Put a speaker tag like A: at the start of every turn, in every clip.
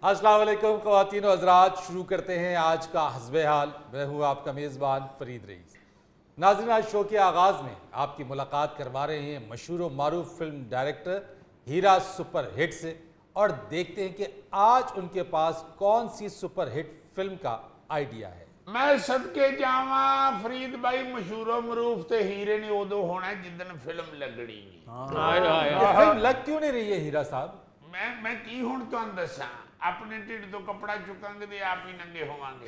A: अस्सलाम वालेकुम ख़वातीन और हज़रात, शुरू करते हैं आज का हस्बे हाल। मैं हूँ आपका मेज़बान फरीद रईस। नाज़रीन, आज शो के आगाज़ में आपकी मुलाकात करवा रहे हैं मशहूर व मारूफ फिल्म डायरेक्टर हीरा सुपर हिट से, और देखते हैं कि आज उनके पास कौन सी सुपर हिट फिल्म का आइडिया है।
B: मैं सदके जावा फरीद भाई, मशहूरो मरूफ ते हीरे ने उदो होना जिदन फिल्म लगनी।
A: ये फिल्म लग क्यों नहीं रही है हीरा साहब?
B: मैं की हुण तुहानू दसां, अपने ढिड तो कपड़ा चुकांगे ते आप ही नंगे होवांगे।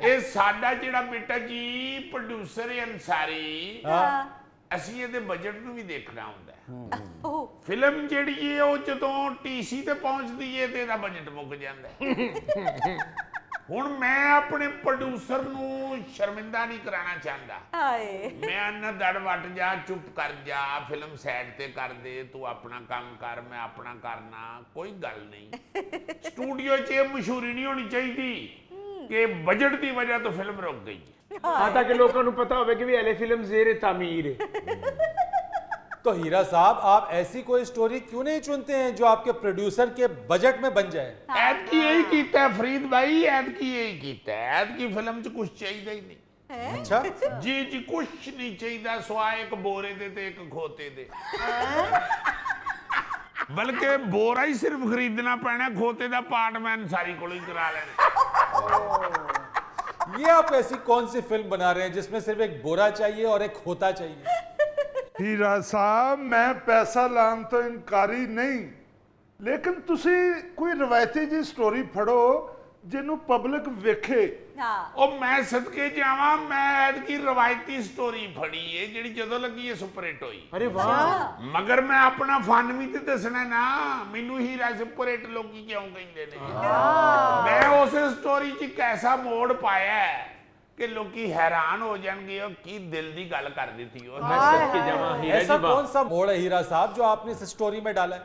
B: ये साडा जिहड़ा बेटा जी प्रोड्यूसर है अंसारी, ਅਸੀਂ ਇਹਦੇ ਬਜਟ ਨੂੰ ਵੀ ਦੇਖਣਾ ਹੁੰਦਾ ਹੈ। ਫਿਲਮ ਜਿਹੜੀ ਹੈ ਉਹ ਜਦੋਂ ਟੀਸੀ ਤੇ ਪਹੁੰਚਦੀ ਹੈ ਤੇ ਇਹਦਾ ਬਜਟ ਮੁੱਕ ਜਾਂਦਾ ਹੈ। ਹੁਣ ਮੈਂ ਆਪਣੇ ਪ੍ਰੋਡਿਊਸਰ ਨੂੰ ਸ਼ਰਮਿੰਦਾ ਨਹੀਂ ਕਰਾਉਣਾ ਚਾਹੁੰਦਾ। ਮੈਂ ਨਾ ਦੜ ਵੱਟ ਜਾ, ਚੁੱਪ ਕਰ ਜਾ, ਫਿਲਮ ਸਾਈਡ ਤੇ ਕਰ ਦੇ, ਤੂੰ ਆਪਣਾ ਕੰਮ ਕਰ, ਮੈਂ ਆਪਣਾ ਕਰਨਾ, ਕੋਈ ਗੱਲ ਨਹੀਂ। ਸਟੂਡੀਓ 'ਚ ਇਹ ਮਸ਼ਹੂਰੀ ਨਹੀਂ ਹੋਣੀ ਚਾਹੀਦੀ ਕਿ ਬਜਟ ਦੀ ਵਜ੍ਹਾ ਤੋਂ ਫਿਲਮ ਰੁਕ ਗਈ।
C: हाँ, ताकि लोगों को पता होवे कि भी एले फिल्म ज़ेर तामीर है।
A: तो हीरा साहब, आप ऐसी कोई स्टोरी क्यों नहीं चुनते हैं जो आपके प्रोड्यूसर के बजट में बन जाए?
B: ਐਤਕੀ यही कीता है फरीद भाई, ऐतकी यही कीता है। ऐतकी फिल्म च कुछ चाहिए ही नहीं।
A: अच्छा
B: जी जी, कुछ नहीं चाहिए सिवाय एक बोरे दे ते एक खोते दे। बल्कि बोरा ही सिर्फ खरीदना पैना, खोते दा पार्ट मैं सारी कोल ही करा लेना।
A: ये आप ऐसी कौन सी फिल्म बना रहे हैं जिसमें सिर्फ एक बोरा चाहिए और एक खोता चाहिए?
D: हीरा साहब, मैं पैसा लान तो इनकारी नहीं, लेकिन तुसी कोई रवायती जी स्टोरी फड़ो जिन्हों पब्लिक वेखे।
B: ਉਹ ਮੈਂ ਸਦਕੇ ਜਾਵਾਂ, ਮੈਂ ਐਤਕੀ ਰਵਾਇਤੀ ਸਟੋਰੀ ਫੜੀ ਏ ਜਿਹੜੀ ਜਦੋਂ ਲੱਗੀ ਏ ਸੁਪਰ ਹਿੱਟ ਹੋਈ।
C: अरे वाह,
B: ਮਗਰ ਮੈਂ ਆਪਣਾ ਫਨ ਵੀ ਤੇ ਦੱਸਣਾ ਨਾ, ਮੈਨੂੰ ਹੀਰਾ ਸੁਪਰ ਹਿੱਟ ਲੋਕੀ ਕਿਉਂ ਕਹਿੰਦੇ ਨੇ। ਮੈਂ ਉਸ ਸਟੋਰੀ 'ਚ ਇੱਕ ਐਸਾ ਮੋੜ ਪਾਇਆ ਹੈ ਕਿ ਲੋਕੀ हैरान हो जाएंगे ਉਹ ਕੀ दिल ਦੀ ਗੱਲ ਕਰ ਦਿੱਤੀ ਉਹ।
C: मैं सदके जावा हीरा
A: ऐसा
C: जी वाह।
A: कौन सा मोड़ है हीरा साहब जो आपने इस स्टोरी में डाला है?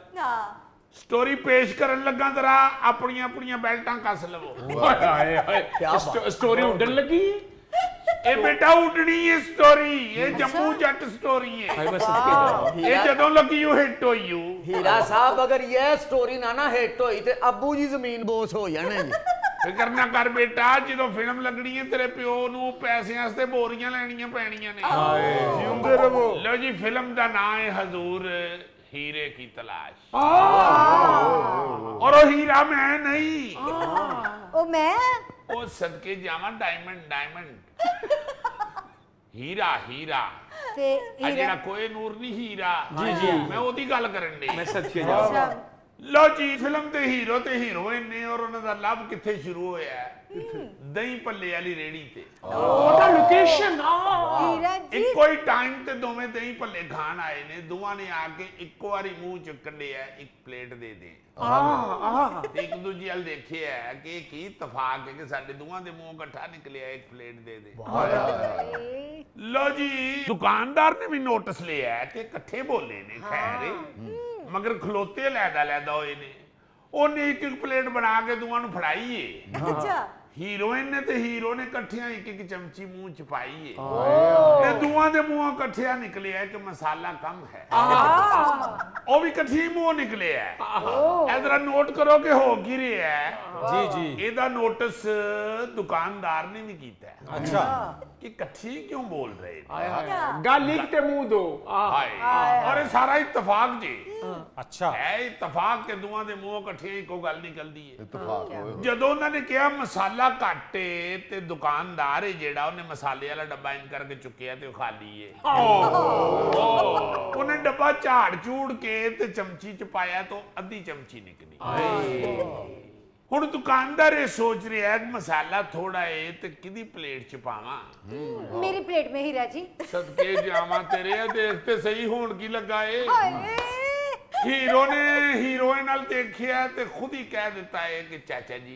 B: ਸਟੋਰੀ ਪੇਸ਼ ਕਰਨ ਲੱਗਾ ਜਰਾ ਆਪਣੀਆਂ ਆਪਣੀਆਂ ਬੈਲਟਾਂ ਕੱਸ ਲਵੋ।
C: हाय हाय, स्टोरी उड़न लगी।
B: ਇਹ ਬੇਟਾ ਉੱਡਣੀ ਹੈ ਸਟੋਰੀ, ਇਹ ਜੰਮੂ ਜੱਟ ਸਟੋਰੀ ਹੈ।
C: हाय, मैं सदके जावा।
B: ਇਹ ਜਦੋਂ ਲੱਗੀ ਉਹ ਹਿੱਟ ਹੋਈ ਉਹ।
E: हीरा साहब, अगर ये स्टोरी ना हिट होई ते अब्बू जी जमीन बोस हो जाने जी।
B: ਫਿਕਰ ਨਾ ਕਰ ਬੇਟਾ, ਜਦੋਂ ਫਿਲਮ ਲੱਗਣੀ ਹੈ ਤੇਰੇ ਪਿਓ ਨੂੰ ਪੈਸਿਆਂ ਵਾਸਤੇ ਬੋਰੀਆਂ ਲੈਣੀਆਂ ਪੈਣੀਆਂ ਨੇ।
D: जिंदे रहो।
B: ਲਓ ਜੀ, ਫਿਲਮ ਦਾ ਨਾਮ ਹੈ ਹਜ਼ੂਰ हीरे की तलाश। और वो हीरा मैं नहीं,
F: ओ मैं
B: वो सदके जावा डायमंड हीरा हीरा
F: ते
B: आ जेड़ा कोई नूर नहीं हीरा।
C: जी, जी।
B: मैं ओदी गल करन दी।
C: मैं सदके जावा।
B: लो जी, फिल्म ते हीरोइन ने और उन्हां दा लव किथे शुरू होया है? दही भल्ले वाली रेड़ी ते।
C: ओटा लोकेशन
F: हीरा जी
B: ਇੱਕੋ ਹੀ ਟਾਈਮ ਤੇ ਦੋਵੇਂ ਦਹੀਂ ਭੱਲੇ ਖਾਣ ਆਏ ਨੇ। ਦੋਵਾਂ ਨੇ ਆ ਕੇ ਇੱਕੋ ਵਾਰੀ ਮੂੰਹ ਚ ਕੱਢਿਆ ਇੱਕ ਪਲੇਟ ਦੇ ਦੇ। ਤੇ ਇੱਕ ਦੂਜੇ ਵੱਲ ਦੇਖਿਆ ਕਿ ਇਹ ਕੀ ਇਤਫਾਕ ਹੈ ਕਿ ਸਾਡੇ ਦੋਵਾਂ ਦੇ ਮੂੰਹ ਇਕੱਠਾ ਨਿਕਲਿਆ ਇੱਕ ਪਲੇਟ ਦੇ ਦੇ। ਲੋ ਜੀ, ਦੁਕਾਨਦਾਰ ਨੇ ਵੀ ਨੋਟਿਸ ਲਿਆ ਕਿ ਇਕੱਠੇ ਬੋਲੇ ਨੇ, ਖੈਰ ਮਗਰ ਖਲੋਤੇ ਲੈਦਾ ਹੋਏ ਨੇ। ਉਹਨੇ ਇੱਕ ਇੱਕ ਪਲੇਟ ਬਣਾ ਕੇ ਦੋਵਾਂ ਨੂੰ ਫੜਾਈ ਏ।
F: अच्छा
B: ਹੀਰੋਇਨ ਨੇ ਤੇ ਹੀਰੋ ਨੇ ਇਕੱਠਿਆਂ ਇੱਕ ਇੱਕ ਚਮਚੀ ਮੂੰਹ ਚ ਪਾਈ ਏ। ਤੇ ਦੋਵਾਂ ਦੇ ਮੂੰਹੋਂ ਇਕੱਠਿਆਂ ਨਿਕਲਿਆ ਕਿ ਮਸਾਲਾ ਕਮ ਹੈ। ਉਹ ਵੀ ਇਕੱਠੀ ਮੂੰਹ ਨਿਕਲਿਆ। ਇਧਰ ਨੋਟ ਕਰੋ ਕਿ ਹੋ ਕੀ ਰਿਹਾ ਹੈ।
A: जी जी।
B: ਇਹਦਾ ਨੋਟਿਸ ਦੁਕਾਨਦਾਰ ਨੇ ਵੀ ਕੀਤਾ ਹੈ
A: अच्छा,
B: ਕਿ ਇਕੱਠੀ ਕਿਉਂ ਬੋਲ ਰਹੇ ਨੇ।
C: हाय हाय, गाली के मुंह दो।
B: ਹਾਏ, ਔਰ ਇਹ ਸਾਰਾ ਇਤਫਾਕ ਜੀ
A: अच्छा
B: ਹੈ। ਇਤਫਾਕ ਕੇ ਦੋਵਾਂ ਦੇ ਮੂੰਹੋਂ ਇਕੱਠੀਆਂ ਇੱਕੋ ਗੱਲ ਨਿਕਲਦੀ ਹੈ।
D: इत्तेफाक होए।
B: ਜਦੋਂ ਉਹਨਾਂ ਨੇ ਕਿਹਾ ਮਸਾਲਾ ਘੱਟ ਏ ਤੇ ਦੁਕਾਨਦਾਰ ਹੈ ਜਿਹੜਾ ਉਹਨੇ ਮਸਾਲੇ ਵਾਲਾ ਡੱਬਾ ਇੰਜ ਕਰਕੇ ਚੁੱਕਿਆ ਤੇ ਉਹ ਖਾਲੀ ਏ। ਉਹਨੇ ਡੱਬਾ ਝਾੜ ਝੂੜ ਕੇ ਤੇ ਚਮਚੀ ਚ ਪਾਇਆ ਤਾਂ ਅੱਧੀ ਚਮਚੀ ਨਿਕਲੀ। ਹੁਣ ਦੁਕਾਨਦਾਰ ਇਹ ਸੋਚ ਰਿਹਾ ਹੈ ਕਿ ਮਸਾਲਾ ਥੋੜਾ ਏ ਤੇ ਕਿਹਦੀ ਪਲੇਟ ਚ ਪਾਵਾਂ।
F: मेरी प्लेट में हीरा जी।
B: ਸਦਕੇ ਜਾਵਾਂ ਤੇਰੇ, ਦੇਖ ਤੇ ਸਹੀ ਹੋਣ ਕੀ ਲੱਗਾ ਏ।
F: हाय
B: हीरो ने हीरोइन नाल देखिया ते खुद ही कह देता है कि चाचा जी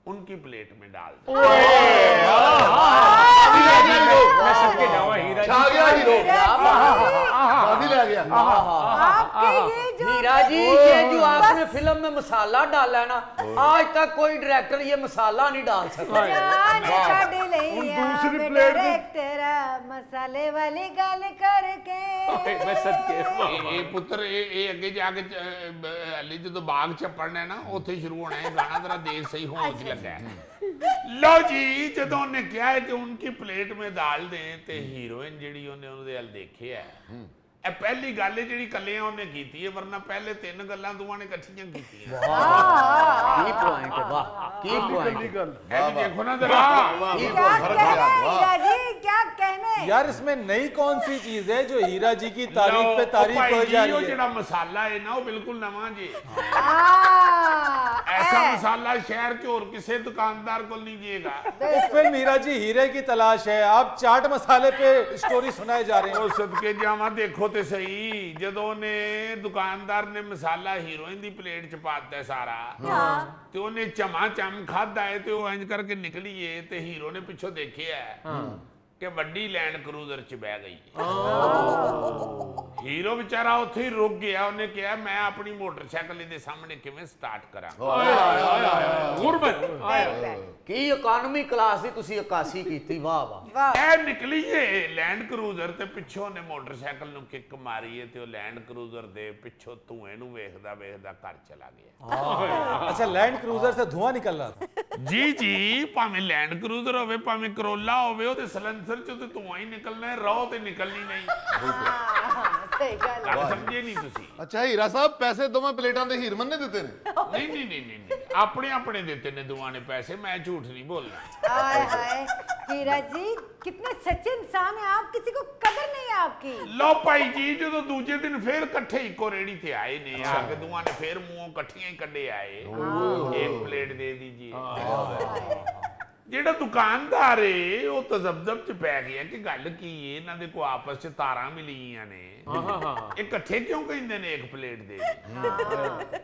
B: उनकी प्लेट में डाल दो।
C: मैं सदके जावा हीरा
E: छा
C: जी।
E: गया हीरो।
F: हीरा जी,
E: बाजी ले गया।
F: आपके ये जो
E: हीरा जी ये जो आपने फिल्म में मसाला डाला ना आज तक कोई डायरेक्टर ये मसाला नहीं डाल सकता
F: जान काढ़
D: ਹੁਣ
F: लिया
D: ਦੂਸਰੀ
F: मैं
D: plate ਦੀ-
F: डायरेक्टर मसाले वाली गल करके
C: ਮੈਂ ਸਦਕੇ
B: ਇਹ ਪੁੱਤਰ ਇਹ ਅੱਗੇ ਜਾ ਕੇ ਹਲੀ ਜਦੋਂ ਬਾਗ ਚੱਪੜਨਾ ਨਾ ਉੱਥੇ ਸ਼ੁਰੂ ਹੋਣਾ ਹੈ ਗਾਣਾ ਤੇਰਾ ਦੇਖ ਸਹੀ ਹੋਣ ਚ ਲੱਗਾ ਹੈ। ਲਓ ਜੀ ਜਦੋਂ ਉਹਨੇ ਕਿਹਾ ਹੈ ਕਿ ਉਨਕੀ ਪਲੇਟ में डाल दें ਤੇ ਹੀਰੋਇਨ ਜਿਹੜੀ ਉਹਨੇ ਉਹਦੇ ਵੱਲ ਦੇਖਿਆ ਇਹ ਪਹਿਲੀ ਗੱਲ ਹੈ ਜਿਹੜੀ ਕੱਲਿਆਂ ਉਹਨੇ ਕੀਤੀ ਹੈ ਵਰਨਾ ਪਹਿਲੇ ਤਿੰਨ ਗੱਲਾਂ ਦੋਵਾਂ ਨੇ ਇਕੱਠੀਆਂ ਕੀਤੀਆਂ
E: की पॉइंट है वाह की
D: ਕੱਲੀ
E: पॉइंट
D: ਗੱਲ
B: ਇਹ ਵੀ ਦੇਖੋ ਨਾ जरा
F: क्या कहने हीरा जी क्या कहने
A: यार इसमें नई कौन सी चीज है जो हीरा जी की तारीफ पे
B: ਲਓ,
A: तारीफ
B: ਭਾਈ
A: हो
B: ਜੀ,
A: जा
B: ਉਹ
A: रही है?
B: ਜਿਹੜਾ ਮਸਾਲਾ ਹੈ ਨਾ ਉਹ ਬਿਲਕੁਲ ਨਵਾਂ ਜੀ
F: आ,
B: ਐਸਾ
F: ए,
B: ਮਸਾਲਾ ਸ਼ਹਿਰ ਚ ਹੋਰ ਕਿਸੇ ਦੁਕਾਨਦਾਰ ਕੋਲ ਨਹੀਂ ਜੀਏਗਾ
A: फिल्म हीरा जी हीरे की तलाश है आप चाट मसाले पे स्टोरी सुनाए जा रहे हैं
B: ਉਹ ਸਦਕੇ ਜਾਵਾਂ ਦੇਖੋ ਤੇ ਸਹੀ ਜਦੋਂ ਉਹਨੇ ਦੁਕਾਨਦਾਰ ਨੇ ਮਸਾਲਾ ਹੀਰੋਇਨ ਦੀ ਪਲੇਟ ਚ ਪਾ ਦਿੱਤਾ ਸਾਰਾ ਤੇ ਉਹਨੇ ਚਮਾ ਚਮ ਖਾਦਾ ਹੈ ਤੇ ਉਹ ਇੰਜ ਕਰਕੇ ਨਿਕਲੀ ਏ ਤੇ ਹੀਰੋ ਨੇ ਪਿੱਛੋਂ ਦੇਖਿਆ ਕਿ ਵੱਡੀ ਲੈਂਡ ਕਰੂਜ਼ਰ ਚ ਬਹਿ ਗਈ ਹੀਰੋ ਵਿਚਾਰਾ ਉੱਥੇ ਹੀ ਰੁਕ ਗਿਆ ਉਹਨੇ ਕਿਹਾ ਮੈਂ ਆਪਣੀ ਮੋਟਰਸਾਈਕਲ ਇਹਦੇ ਸਾਹਮਣੇ ਕਿਵੇਂ ਸਟਾਰਟ ਕਰਾਂ
C: ਗੁਰਬਤ
E: की इकोनॉमी क्लास दी तुसी 81 कीती वाह वाह
F: वाह
B: ਇਹ ਨਿਕਲੀ ਏ ਲੈਂਡ ਕਰੂਜ਼ਰ ਤੇ ਪਿੱਛੋਂ ਨੇ ਮੋਟਰਸਾਈਕਲ ਨੂੰ ਕਿੱਕ ਮਾਰੀ ਏ ਤੇ ਉਹ ਲੈਂਡ ਕਰੂਜ਼ਰ ਦੇ ਪਿੱਛੋਂ ਧੂਏ ਨੂੰ ਵੇਖਦਾ ਵੇਖਦਾ ਘਰ ਚਲਾ ਗਿਆ
A: अच्छा लैंड क्रूजर से धुआं निकल रहा था
B: ਜੀ ਜੀ ਭਾਵੇਂ ਲੈਂਡ ਕਰੂਜ਼ਰ ਹੋਵੇ ਭਾਵੇਂ ਕਰੋਲਾ ਹੋਵੇ ਉਹਦੇ ਸਲੈਂਸਰ ਚੋਂ ਤੇ ਧੂਆਂ ਹੀ ਨਿਕਲਣਾ ਹੈ ਰੌ ਤੇ ਨਿਕਲਣੀ ਨਹੀਂ
F: सही गल
B: ਗੱਲ ਸਮਝੇ ਨਹੀਂ ਤੁਸੀਂ
G: ਅੱਛਾ ਹੀਰਾ ਸਾਹਿਬ ਪੈਸੇ ਦੋਵਾਂ ਪਲੇਟਾਂ ਦੇ ਹੀਰਮਨ ਨੇ ਦਿੱਤੇ ਨੇ
B: ਨਹੀਂ ਆਪਣੇ ਆਪਣੇ ਦਿੱਤੇ ਨੇ ਦੋਵਾਂ ਨੇ ਪੈਸੇ ਮੈਂ ਝੂਠ ਨਹੀਂ ਬੋਲਣਾ
F: हाय हाय हीरा जी कितने सच्चे इंसान है आप किसी को कदर नहीं है आपकी
B: ਲਓ ਭਾਈ ਜੀ ਜਦੋਂ ਦੂਜੇ ਦਿਨ ਫੇਰ ਇਕੱਠੇ ਇੱਕੋ ਰੇੜੀ ਤੇ ਆਏ ਨੇ ਆ ਕੇ ਦੋਵਾਂ ਨੇ ਫੇਰ ਮੂੰਹੋਂ ਇਕੱਠੀਆਂ ਹੀ ਕੱਢੇ ਆਏ ਇੱਕ ਪਲੇਟ ਦੇ ਦੀਜੀਏ ਜਿਹੜਾ ਦੁਕਾਨਦਾਰ ਏ ਉਹ ਤਜ਼ਬਜ਼ਬ ਚ ਪੈ ਗਿਆ ਕਿ ਗੱਲ ਕੀ ਏ ਇਹਨਾਂ ਦੇ ਕੋ ਆਪਸ ਚ ਤਾਰਾਂ ਮਿਲੀਆਂ ਨੇ ਇਹ ਇਕੱਠੇ ਕਿਉਂ ਕਹਿੰਦੇ ਨੇ ਇੱਕ ਪਲੇਟ ਦੇ ਦੀ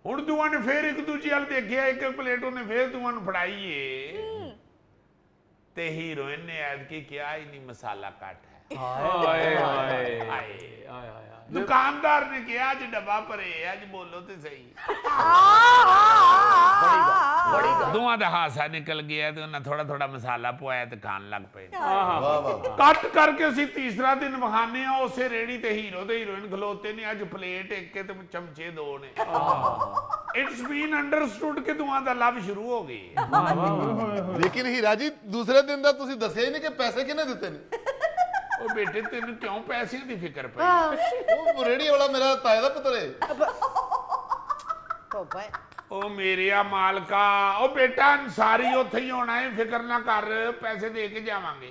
B: ਹੁਣ ਦੋਵਾਂ ਨੇ ਫੇਰ ਇੱਕ ਦੂਜੇ ਵੱਲ ਦੇਖਿਆ ਇੱਕ ਪਲੇਟ ਉਹਨੇ ਫੇਰ ਦੋਵਾਂ ਨੂੰ ਫੜਾਈ ਏ ਤੇ ਹੀਰੋਇਨ ਨੇ ਐਤਕੀ ਕਿਹਾ ਹੀ ਨਹੀਂ ਮਸਾਲਾ ਘੱਟ ਹੈ
C: ਹਾਏ ਹਾਏ
B: ਹਾਏ ਦੁਕਾਨਦਾਰ ਨੇ ਕਿਹਾ ਅੱਜ ਡੱਬਾ ਭਰੇ ਅੱਜ ਬੋਲੋ ਤੇ ਸਹੀ
E: बड़ी गल
B: ਦੋਵਾਂ ਦਾ ਹਾਸਾ ਨਿਕਲ ਗਿਆ ਤੇ ਉਹਨਾਂ ਥੋੜਾ ਥੋੜਾ ਮਸਾਲਾ ਪਵਾਇਆ ਤੇ ਖਾਣ ਲੱਗ ਪਏ
G: ਵਾਹ ਵਾਹ
B: ਕੱਟ ਕਰਕੇ ਅਸੀਂ ਤੀਸਰਾ ਦਿਨ ਵਖਾਨੇ ਆ ਉਸੇ ਰੇੜੀ ਤੇ ਹੀਰੋ ਤੇ ਹੀਰੋਇਨ ਖਲੋਤੇ ਨੇ ਅੱਜ ਪਲੇਟ ਇੱਕ ਤੇ ਚਮਚੇ ਦੋ ਨੇ ਇਟਸ ਬੀਨ ਅੰਡਰਸਟੂਡ ਕਿ ਦੋਵਾਂ ਦਾ ਲਵ ਸ਼ੁਰੂ ਹੋ ਗਈ
G: ਲੇਕਿਨ ਹੀਰਾ ਜੀ ਦੂਸਰੇ ਦਿਨ ਦਾ ਤੁਸੀਂ ਦੱਸਿਆ ਹੀ ਨਹੀਂ ਕਿ ਪੈਸੇ ਕਿਹਨੇ ਦਿੱਤੇ ਨੇ
B: ਉਹ ਬੇਟੇ ਤੈਨੂੰ ਕਿਉਂ ਪੈਸਿਆਂ ਦੀ ਫਿਕਰ ਪਈ
G: ਉਹ ਰੇੜੀ ਵਾਲਾ ਮੇਰਾ ਤਾਏ ਦਾ ਪੁੱਤਰ ਹੈ
F: तो भाई
B: ਉਹ ਮੇਰਿਆ ਮਾਲਕਾ ਉਹ ਬੇਟਾ ਅਨਸਾਰੀ ਉੱਥੇ ਹੀ ਹੋਣਾ ਹੈ ਫਿਕਰ ਨਾ ਕਰ ਪੈਸੇ ਦੇ ਕੇ ਜਾਵਾਂਗੇ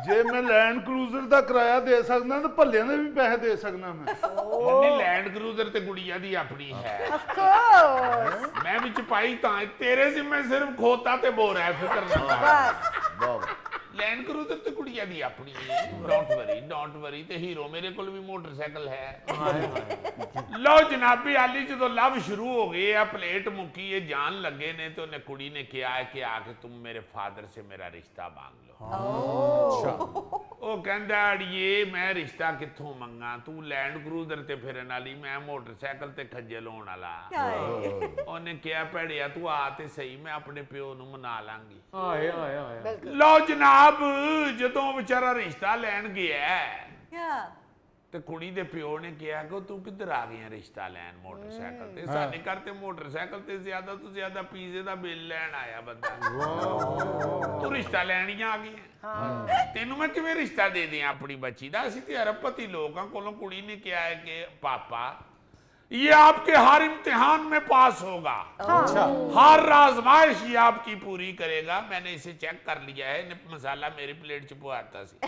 D: ਜੇ ਮੈਂ ਲੈਂਡ ਕਰੂਜ਼ਰ ਦਾ ਕਿਰਾਇਆ ਦੇ ਸਕਦਾ ਤਾਂ ਭੱਲਿਆਂ ਦੇ ਵੀ ਪੈਸੇ ਦੇ ਸਕਦਾ ਮੈਂ
B: ਨਹੀਂ ਲੈਂਡ ਕਰੂਜ਼ਰ ਤੇ ਗੁੜੀਆ ਦੀ ਆਪਣੀ ਹੈ
F: ऑफ कोर्स
B: ਮੈਂ ਵਿੱਚ ਪਾਈ ਤਾਂ ਤੇਰੇ ਜ਼ਿੰਮੇ ਸਿਰਫ ਖੋਤਾ ਤੇ ਬੋਰ ਹੈ ਫਿਕਰ ਨਾ ਕਰ
F: बस
G: ਵਾਹ
B: ਲੈਂਡ ਕਰੂਜ਼ਰ ਤੇ ਕੁੜੀਆਂ ਦੀ ਆਪਣੀ ਹੈ ਡੋਂਟ ਵਰੀ ਤੇ ਹੀਰੋ ਮੇਰੇ ਕੋਲ ਵੀ ਮੋਟਰਸਾਈਕਲ ਹੈ ਲਓ ਜਨਾਬੀ ਆਲੀ ਜਦੋਂ ਲਵ ਸ਼ੁਰੂ ਹੋ ਗਏ ਆ ਪਲੇਟ ਮੁੱਕੀ ਇਹ ਜਾਣ ਲੱਗੇ ਨੇ ਤੇ ਉਹਨੇ ਕੁੜੀ ਨੇ ਕਿਹਾ ਹੈ ਕਿ ਆ ਕੇ ਤੁਮ ਮੇਰੇ ਫਾਦਰ ਸੇ ਮੇਰਾ ਰਿਸ਼ਤਾ ਮੰਗ ਲਓ ਉਹ ਕਹਿੰਦਾ ਅੜੀਏ ਮੈਂ ਰਿਸ਼ਤਾ ਕਿੱਥੋਂ ਮੰਗਾ ਤੂੰ ਲੈਂਡ ਕਰੂਜ਼ਰ ਤੇ ਫਿਰਨ ਵਾਲੀ ਮੈਂ ਮੋਟਰਸਾਈਕਲ ਤੇ ਖੱਜਲ ਹੋਣ ਵਾਲਾ ਉਹਨੇ ਕਿਹਾ ਭੈੜਿਆ ਤੂੰ ਆ ਤੇ ਸਹੀ ਮੈਂ ਆਪਣੇ ਪਿਓ ਨੂੰ ਮਨਾ ਲਾਂਗੀ
C: ਹਾਏ ਹਾਏ ਹਾਏ
B: ਲਓ ਜਨਾਬ ਜਦੋਂ ਵਿਚਾਰਾ ਰਿਸ਼ਤਾ ਲੈਣ ਗਿਆ
F: क्या
B: ਤੇ ਕੁੜੀ ਦੇ ਪਿਓ ਨੇ ਕਿਹਾ ਕਿ ਤੂੰ ਕਿੱਧਰ ਆ ਗਿਆ ਰਿਸ਼ਤਾ ਲੈਣ ਮੋਟਰਸਾਈਕਲ ਤੇ ਸਾਡੇ ਘਰ ਤੇ ਮੋਟਰਸਾਈਕਲ ਤੇ ਜ਼ਿਆਦਾ ਤੋਂ ਜ਼ਿਆਦਾ ਪੀਜ਼ੇ ਦਾ ਬਿੱਲ ਲੈਣ ਆਇਆ ਬੰਦਾ ਤੂੰ ਰਿਸ਼ਤਾ ਲੈਣ ਹੀ ਆ ਗਿਆ ਤੈਨੂੰ ਮੈਂ ਕਿਵੇਂ ਰਿਸ਼ਤਾ ਦੇ ਦਿਆਂ ਆਪਣੀ ਬੱਚੀ ਦਾ ਅਸੀਂ ਤੇ ਅਰਬਪਤੀ ਲੋਕਾਂ ਕੋਲੋਂ ਕੁੜੀ ਨੇ ਕਿਹਾ ਹੈ ਕਿ ਪਾਪਾ ये आपके हर इम्तिहान में पास होगा हर आजमाइश ये आपकी पूरी करेगा मैंने इसे चेक कर लिया है मसाला मेरी प्लेट च पवाता सी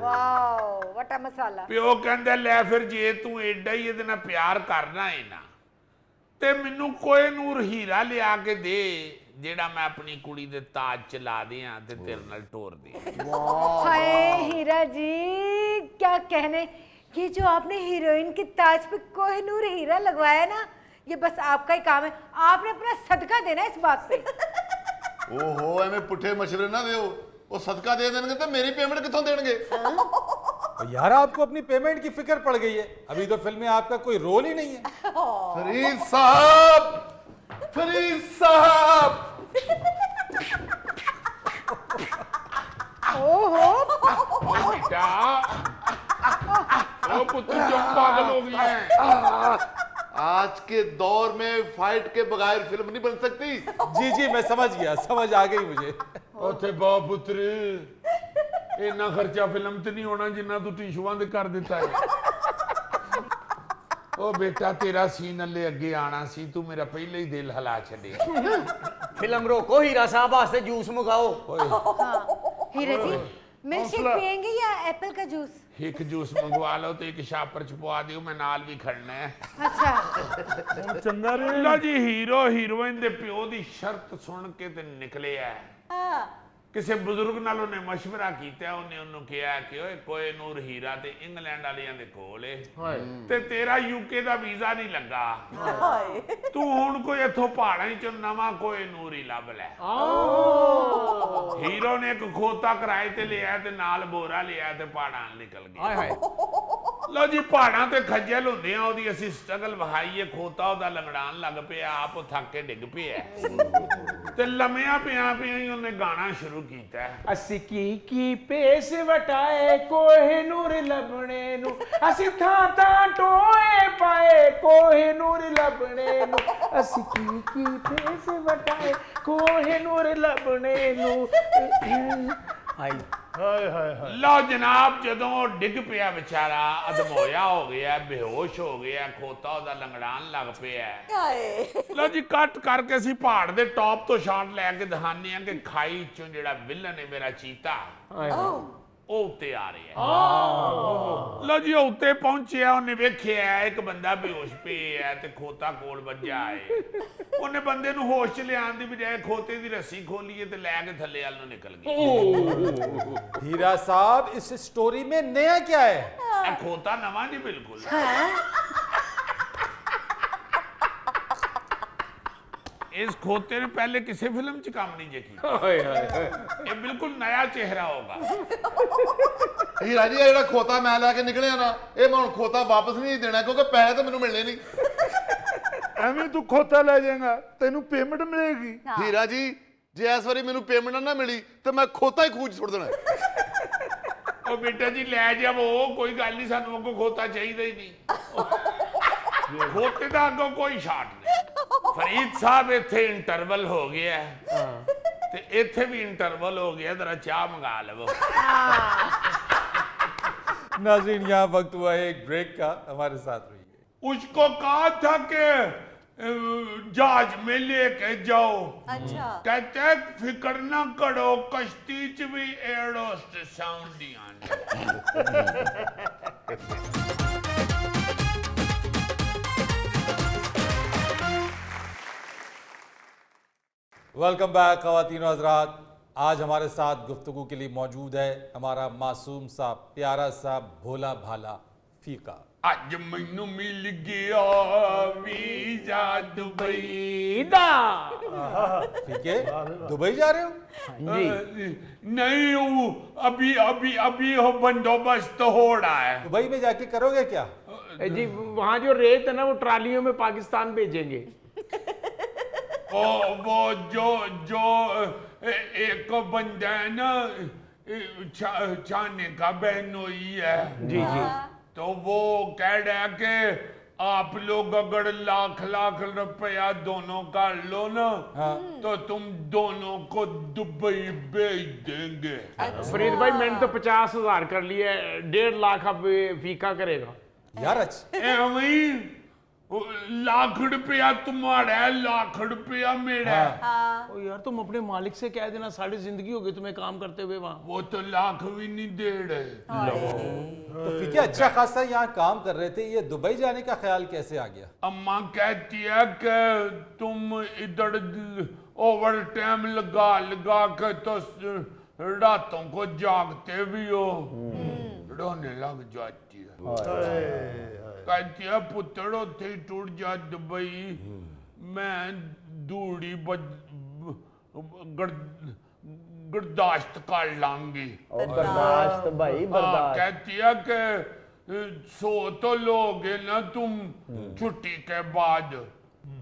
F: वाओ व्हाट अ मसाला
B: ਪਿਓ ਕਹਿੰਦਾ ਲੈ ਫਿਰ ਜੇ ਤੂੰ ਐਡਾ ਹੀ ਇਹਦੇ ਨਾਲ ਪਿਆਰ ਕਰਨਾ ਹੈ ਨਾ ਤੇ ਮੈਨੂੰ ਕੋਈ ਨੂਰ ਹੀਰਾ ਲਿਆ ਕੇ ਦੇ ਜਿਹੜਾ ਮੈਂ ਆਪਣੀ ਕੁੜੀ ਦੇ ਤਾਜ ਚ ਲਾ ਦਿਆਂ ਤੇ ਤੇਰੇ ਨਾਲ ਟੋਰ ਦਿਆਂ
F: हाय हीरा जी क्या कहने ये जो आपने हीरोइन के ताज पे कोहिनूर हीरा लगवाया ना ये बस आपका ही काम है आपने अपना सदका देना है इस बात पे
G: ਓਹੋ ਐਵੇਂ ਪੁੱਠੇ ਮਸ਼ਵਰੇ ਨਾ ਦਿਓ ਉਹ ਸਦਕਾ ਦੇ ਦੇਣਗੇ ਤਾਂ ਮੇਰੀ ਪੇਮੈਂਟ ਕਿੱਥੋਂ ਦੇਣਗੇ
A: यार आपको अपनी पेमेंट की फिक्र पड़ गई है, अभी तो फिल्म में आपका कोई रोल ही नहीं है।
G: फरीद साहब, फरीद साहब,
B: बेटा ओ पुत्र क्यों पागल हो गया है?
G: आज के दौर में फाइट के बगैर फिल्म नहीं बन सकती।
A: जी जी मैं समझ गया, समझ आ गई मुझे।
B: ਉੱਥੇ ਬਾ ਪੁੱਤਰ ਇੰਨਾ ਖਰਚਾ ਫਿਲਮ ਤੇ ਨਹੀਂ ਹੋਣਾ ਜਿੰਨਾ ਤੂੰ ਟਿਸ਼ੂਆਂ ਦੇ ਕਰ ਦਿੱਤਾ ਹੈ। ਉਹ ਬੇਟਾ ਤੇਰਾ ਸੀਨ ਅੱਲੇ ਅੱਗੇ ਆਣਾ ਸੀ, ਤੂੰ ਮੇਰਾ ਪਹਿਲੇ ਹੀ ਦਿਲ ਹਿਲਾ ਛੱਡਿਆ।
E: फिल्म रोको, हीरा साहब वास्ते जूस मंगाओ।
F: हीरा जी मिल्क शेक पियेंगे या एप्पल का जूस?
B: ਇੱਕ ਜੂਸ ਮੰਗਵਾ ਲਓ ਤੇ ਇੱਕ ਸ਼ਾਪਰ ਚ ਪਵਾ ਦਿਓ, ਮੈਂ ਨਾਲ ਵੀ ਖੜਨਾ ਹੈ।
F: अच्छा
D: ਚੰਗਾ ਰੇ
B: ਲਓ ਜੀ, ਹੀਰੋ ਹੀਰੋਇਨ ਦੇ ਪਿਓ ਦੀ ਸ਼ਰਤ ਸੁਣ ਕੇ ਤੇ ਨਿਕਲਿਆ। ਕਿਸੇ ਬਜ਼ੁਰਗ ਨਾਲ ਉਹਨੇ ਮਸ਼ਵਰਾ ਕੀਤਾ, ਉਹਨੇ ਉਹਨੂੰ ਕਿਹਾ ਕਿ ਓਏ ਕੋਹਿਨੂਰ ਹੀਰਾ ਤੇ ਇੰਗਲੈਂਡ ਵਾਲਿਆਂ ਦੇ ਕੋਲ ਏ ਤੇ ਤੇਰਾ ਯੂਕੇ ਦਾ ਵੀਜ਼ਾ ਨਹੀਂ ਲੱਗਾ, ਤੂੰ ਹੁਣ ਕੋਈ ਇੱਥੋਂ ਪਹਾੜਾਂ ਚੋਂ ਨਵਾਂ ਕੋਹਿਨੂਰ ਹੀ ਲੱਭ ਲੈ। ਹੀਰੋ ਨੇ ਇੱਕ ਖੋਤਾ ਕਿਰਾਏ ਤੇ ਲਿਆ ਤੇ ਨਾਲ ਬੋਰਾ ਲਿਆ ਤੇ ਪਹਾੜਾਂ ਨਿਕਲ ਗਿਆ। ਲਓ ਜੀ, ਪਹਾੜਾਂ ਤੇ ਖੱਜਲ ਹੁੰਦੇ ਆ, ਉਹਦੀ ਅਸੀਂ ਸਟਰਗਲ ਵਹਾਈਏ। ਖੋਤਾ ਉਹਦਾ ਲੰਗੜਾਣ ਲੱਗ ਪਿਆ, ਆਪ ਉਹ ਥੱਕ ਕੇ ਡਿੱਗ ਪਿਆ ਤੇ ਲੰਮਿਆਂ ਪਿਆ ਹੀ ਉਹਨੇ ਗਾਣਾ ਸ਼ੁਰੂ ਕੀਤਾ।
C: ਅਸੀਂ ਕੀ ਪੇਸ ਵਟਾਏ ਕੋਹਿਨੂਰ ਲੱਭਣੇ ਨੂੰ, ਅਸੀਂ ਥਾਂ ਥਾਂ ਟੋਏ ਪਾਏ ਕੋਹਿਨੂਰ ਲੱਭਣੇ ਨੂੰ, ਅਸੀਂ ਕੀ ਪੇਸ ਵਟਾਏ ਕੋਹਿਨੂਰ ਲੱਭਣੇ ਨੂੰ।
E: हाय
D: ਹਾਏ ਹਾਏ ਹਾਏ
B: ਲਓ ਜਨਾਬ, ਜਦੋਂ ਉਹ ਡਿੱਗ ਪਿਆ ਵਿਚਾਰਾ, ਅਧਮੋਇਆ ਹੋ ਗਿਆ, ਬੇਹੋਸ਼ ਹੋ ਗਿਆ, ਖੋਤਾ ਉਹਦਾ ਲੰਗੜਾਣ ਲੱਗ ਪਿਆ। ਲਓ ਜੀ, ਕੱਟ ਕਰਕੇ ਅਸੀਂ ਪਹਾੜ ਦੇ ਟੌਪ ਤੋਂ ਸ਼ਾਟ ਲੈ ਕੇ ਦਿਖਾਉਂਦੇ ਆ ਕਿ ਖਾਈ ਚੋਂ ਜਿਹੜਾ ਵਿਲਨ ਹੈ ਮੇਰਾ ਚੀਤਾ, ਉਹ ਉੱਤੇ ਆ ਰਿਹਾ। ਲਓ ਜੀ, ਉਹ ਉੱਤੇ ਪਹੁੰਚਿਆ, ਉਹਨੇ ਵੇਖਿਆ ਇੱਕ ਬੰਦਾ ਬੇਹੋਸ਼ ਪਿਆ ਤੇ ਖੋਤਾ ਕੋਲ ਵੱਜਾ ਹੈ। ਉਹਨੇ ਬੰਦੇ ਨੂੰ ਹੋਸ਼ ਚ ਲਿਆਉਣ ਦੀ ਬਜਾਏ ਖੋਤੇ ਦੀ ਰੱਸੀ ਖੋਲੀਏ ਤੇ ਲੈ ਕੇ ਥੱਲੇ ਵੱਲ ਨੂੰ ਨਿਕਲ ਗਿਆ।
A: हीरा साहब इस स्टोरी में नया क्या है?
B: ਇਹ ਖੋਤਾ ਨਵਾਂ ਜੀ ਬਿਲਕੁਲ। ਇਸ ਖੋਤੇ ਨੇ ਪਹਿਲੇ ਕਿਸੇ ਫਿਲਮ 'ਚ ਕੰਮ ਨਹੀਂ ਜੇ ਕੀਤਾ। ਇਹ ਬਿਲਕੁਲ ਨया ਚਿਹਰਾ ਹੋਗਾ।
G: ਹੀਰਾ ਜੀ, ਇਹ ਜਿਹੜਾ ਖੋਤਾ ਮੈਂ ਲੈ ਕੇ ਨਿਕਲਿਆ ਨਾ, ਇਹ ਮੈਂ ਹੁਣ ਖੋਤਾ ਵਾਪਸ ਨਹੀਂ ਦੇਣਾ, ਕਿਉਂਕਿ ਪੈਸੇ ਤਾਂ ਮੈਨੂੰ ਮਿਲਣੇ ਨਹੀਂ।
D: ਐਵੇਂ ਤੂੰ ਖੋਤਾ ਲੈ ਜਾਏਗਾ, ਤੈਨੂੰ ਪੇਮੈਂਟ ਮਿਲੇਗੀ।
G: ਹੀਰਾ ਜੀ, ਜੇ ਇਸ ਵਾਰੀ ਮੈਨੂੰ ਪੇਮੈਂਟ ਨਾ ਮਿਲੀ ਤੇ ਮੈਂ ਖੋਤਾ ਹੀ ਖੂਜ ਸੁੱਟ ਦੇਣਾ।
B: ਉਹ ਬੇਟਾ ਜੀ ਲੈ ਜਾਵੋ, ਕੋਈ ਗੱਲ ਨਹੀਂ, ਸਾਨੂੰ ਅੱਗੋਂ ਖੋਤਾ ਚਾਹੀਦਾ ਹੀ ਨਹੀਂ। ਖੋਤੇ ਦਾ ਅੱਗੋਂ ਕੋਈ ਸ਼ਾਟ ਨਹੀਂ। ਫਰੀਦ ਸਾਹਿਬ, ਇੱਥੇ ਇੰਟਰਵਲ ਹੋ ਗਿਆ ਤੇ ਇੱਥੇ ਵੀ इंटरवल हो गया, जरा चाय मंगा लो।
A: नाज़रीन, यहाँ वक्त हुआ है एक ब्रेक का, हमारे साथ रहिए।
B: उसको कहा था कि जहाज में लेके जाओ।
H: अच्छा
B: कहते फिक्र ना करो, कश्ती च भी एयर होस्टेस आउंदियां ने।
A: वेलकम बैक ख़वातीन और हज़रात। आज हमारे साथ गुफ्तगू के लिए मौजूद है हमारा मासूम सा प्यारा सा भोला भाला फीका।
B: आज मैनू मिल गया वीजा दुबई
C: दा
A: फीके, दुबई जा रहे हो?
B: नहीं, वो अभी अभी अभी वो बंदोबस्त हो रहा है।
A: दुबई में जाके करोगे क्या?
C: जी, वहाँ जो रेत है ना, वो ट्रालियों में पाकिस्तान भेजेंगे।
B: वो जो जो एक बंदा है ना, चाने का बहनोई है
C: जी जी।
B: तो वो कह रहा है कि आप लोग अगर लाख लाख रुपया दोनों का लो ना, तो तुम दोनों को दुबई भेज देंगे।
C: फरीद भाई, मैंने तो 50,000 कर लिया है, 1.5 लाख अब फीका करेगा।
A: यार अच्छा,
B: लाख रुपया तुम्हारा है, लाख रुपया मेरा है।
C: ओ यार, तुम अपने मालिक से कह देना, सारी जिंदगी हो गई तुम्हें काम करते हुए वहाँ।
B: वो तो लाख भी नहीं दे रहे।
A: तो फीके अच्छा खासा यहाँ काम कर रहे थे, ये दुबई जाने का ख्याल कैसे आ गया?
B: अम्मा कहती है कि तुम इधर ओवर टाइम लगा लगा के तो रातों को जागते भी हो, रोने लग जाती है। कहती है पुत्र उथे टूट जा दुबई, मैं दूड़ी बर्दाश्त कर लांगी।
C: बर्दाश्त भाई
B: हाँ,
C: बर्दाश्त।
B: कहती है कि सो तो लोगे ना तुम छुट्टी के बाद,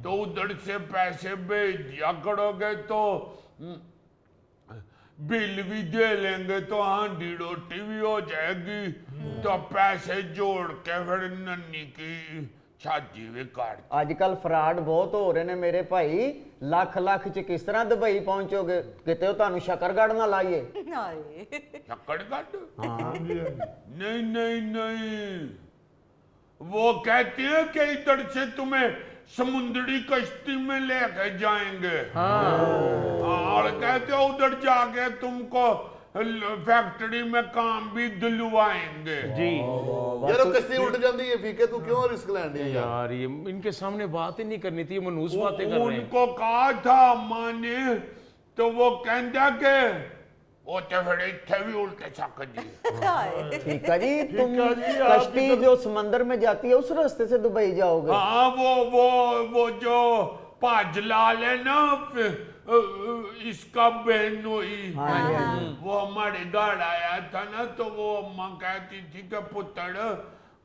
B: तो उधर से पैसे भेज दिया करोगे तो बिल भी दे लेंगे, तो हांडी रोटी भी हो जाएगी, तो पैसे जोड़ के फिर नन्नी की शादी भी कर।
E: आजकल फ्रॉड बहुत हो रहे ने मेरे भाई, ਲੱਖ ਲੱਖ ਚ ਕਿਸ ਤਰ੍ਹਾਂ ਦੁਬਈ ਪਹੁੰਚੋਗੇ, ਕਿਤੇ ਉਹ ਤੁਹਾਨੂੰ ਸ਼ਕਰਗੜ ਨਾ ਲਾਈਏ।
B: शकड़गढ़? नहीं नहीं नहीं, वो कहते हैं कि इधर से तुम्हें समुद्री कश्ती में लेके जाएंगे। और कहते हो उधर जाके तुमको फैक्ट्री में काम भी दिलवाएंगे
C: जी
G: यार वो कश्ती उल्ट जाती है फीके, तू क्यों रिस्क लेने यार?
C: यार ये इनके सामने बात ही नहीं करनी थी, ये मनूस बातें कर रहे हैं।
B: उनको कहा था माँ ने, तो वो कहता के वो तो फिर इतने भी उल्टे छक जी।
E: ठीक है जी, तुम कश्ती जो समंदर में जाती है उस रास्ते से दुबई जाओगे?
B: हाँ, वो जो पाजलाल है ना, इसका बहनोई, वो हमारे घर आया था ना, तो वो अम्मा कहती थी कि पुत्र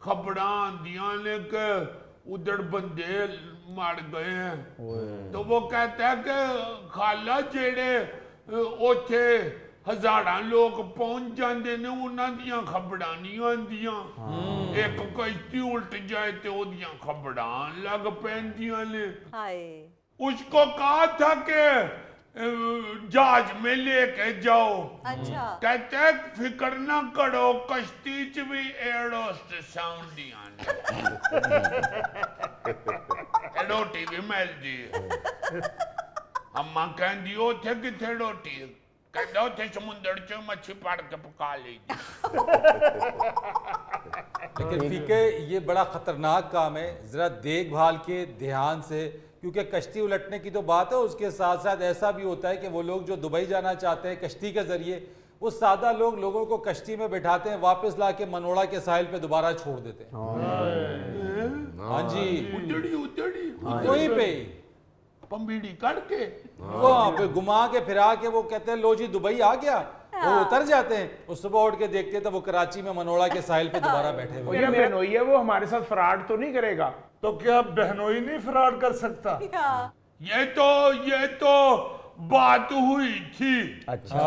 B: खबरां आंदियां ने के उधर बंदे मर गए हैं। तो वो कहता है कि खाला जेड़े ओथे हजारां लोग पहुंच जाते ने, उन्हां दियां खबरां नहीं आंदियां। एक कश्ती उल्ट जाए तो ओदियां खबरां लग पैंदियां ने। उसको कहा था कि जहाज में लेके जाओ। अच्छा। कहते हैं फिक्र ना करो, कश्ती च भी एयरोस्ट साउंडियां ने। रोटी भी मिल जी। अम्मा कहती उथे किथे रोटी, कहता उथे समुंदर च मच्छी पड़ के पका ली।
A: लेकिन फीके ये बड़ा खतरनाक काम है, जरा देखभाल के ध्यान से, क्योंकि कश्ती उलटने की तो बात है, उसके साथ साथ ऐसा भी होता है कि वो लोग जो दुबई जाना चाहते हैं कश्ती के जरिए, वो सादा लोगों को कश्ती में बैठाते हैं, वापस लाके मनोड़ा के साहिल पे दोबारा छोड़ देते हैं। हाँ जी,
B: उतड़ी
A: वहीं पे
B: पंबीड़ी करके
A: वहाँ पे घुमा के फिरा के वो कहते हैं लो जी दुबई आ गया, वो उतर जाते हैं, वो सुबह उठ के देखते हैं तो वो कराची में मनोड़ा के साहिल पे दोबारा बैठे हुए।
C: ये बहनोई है, वो हमारे साथ फ्रॉड तो नहीं करेगा?
D: तो क्या बहनोई नहीं फ्रॉड कर सकता?
B: ये तो बात हुई थी।
E: अच्छा।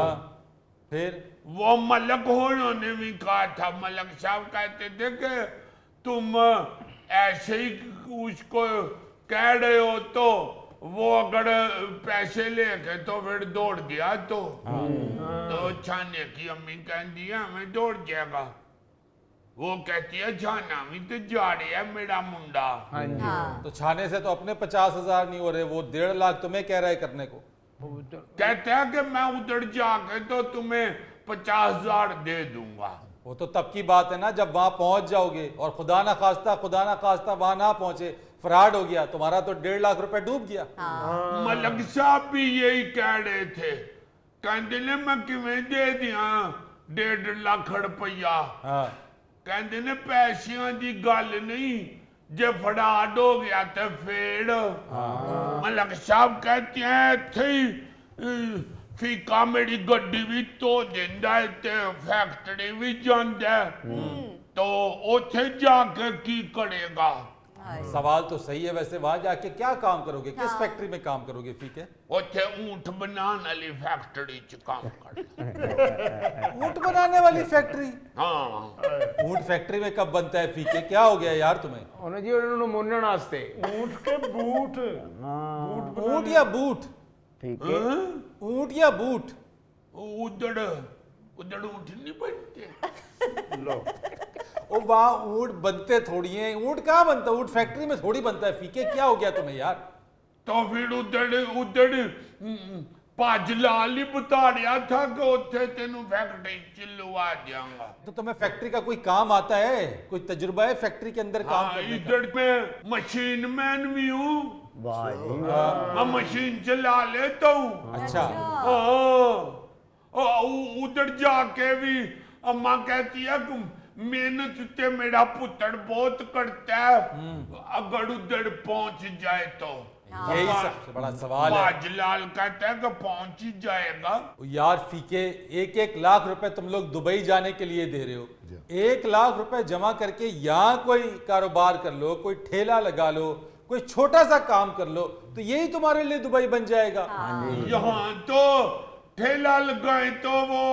A: फिर
B: वो मलक होने ने भी कहा था, मलक साहब कहते थे कि तुम ऐसे ही उसको कह रहे हो, तो वो अगर पैसे लेके तो फिर दौड़ गया तो छाने की अम्मी कहती है हमें दौड़ जाएगा। वो कहती है छाना भी तो जा रही है मेरा मुंडा।
A: तो छाने से तो अपने 50,000 नहीं हो रहे, वो 1.5 लाख तुम्हें कह रहा है करने को।
B: कहते हैं कि मैं उधर जाके तो तुम्हें 50,000 दे दूंगा।
A: वो तो तब की बात है ना जब वहां पहुंच जाओगे, और खुदा ना खास्ता वहां ना पहुंचे, फ्रॉड हो गया, तुम्हारा तो 1.5 लाख रुपए डूब गया।
B: मलक साहब भी यही कह रहे थे, कहते ने मैं किवें दे दिया 1.5 लाख रुपया। कहते ने पैसियां दी गल नहीं, जे फ्रॉड हो गया तो फिर मलक साहब कहते हैं इत्थे फीका मेरी गड्डी भी धो दिंदा है ते फैक्ट्री भी जांदा है, तो उथे जाके की करेगा?
A: सवाल तो सही है, वैसे वहां जाके क्या काम करोगे, किस फैक्ट्री में काम करोगे फीके?
B: उथे ऊंट बनाने वाली फैक्ट्री च काम कर।
A: ऊंट बनाने वाली फैक्ट्री?
B: हाँ।
A: ऊंट फैक्ट्री में कब बनता है फीके, क्या हो गया यार तुम्हें?
C: उन्हें जी उन्होंने मुन्नन वास्ते
D: ऊंट के बूट
A: ऊंट या बूट?
E: ठीक है,
A: ऊंट या बूट?
B: उधर ऊंट नहीं बनते।
D: लो
A: ओ वहां ऊंट बनते थोड़ी हैं, ऊंट कहाँ बनता है, ऊंट फैक्ट्री में थोड़ी बनता है फीके, क्या हो गया तुम्हें यार?
B: तो फिर उधर पाजलाल ही बता रहा था कि उथे तेनू फैक्ट्री चिलवा जाऊंगा।
A: तो तुम्हें फैक्ट्री का कोई काम आता है, कोई तजुर्बा है फैक्ट्री के अंदर काम करने का?
B: इधर पे मशीन मैन भी हूँ, मैं मशीन चला लेता हूँ।
A: अच्छा।
B: उधर जाके भी अम्मा कहती है मेहनत ते मेरा पुत्र बहुत करता है, अगर उधर पहुंच जाए तो।
A: यही सबसे बड़ा सवाल है।
B: बाजलाल कहता है कि पहुंच ही जाएगा।
A: यार फीके, 1-1 लाख रुपए तुम लोग दुबई जाने के लिए दे रहे हो। 1 लाख रुपए जमा करके यहाँ कोई कारोबार कर लो, कोई ठेला लगा लो, कोई छोटा सा काम कर लो, तो यही तुम्हारे लिए दुबई बन जाएगा।
B: यहाँ तो ठेला लगाए तो वो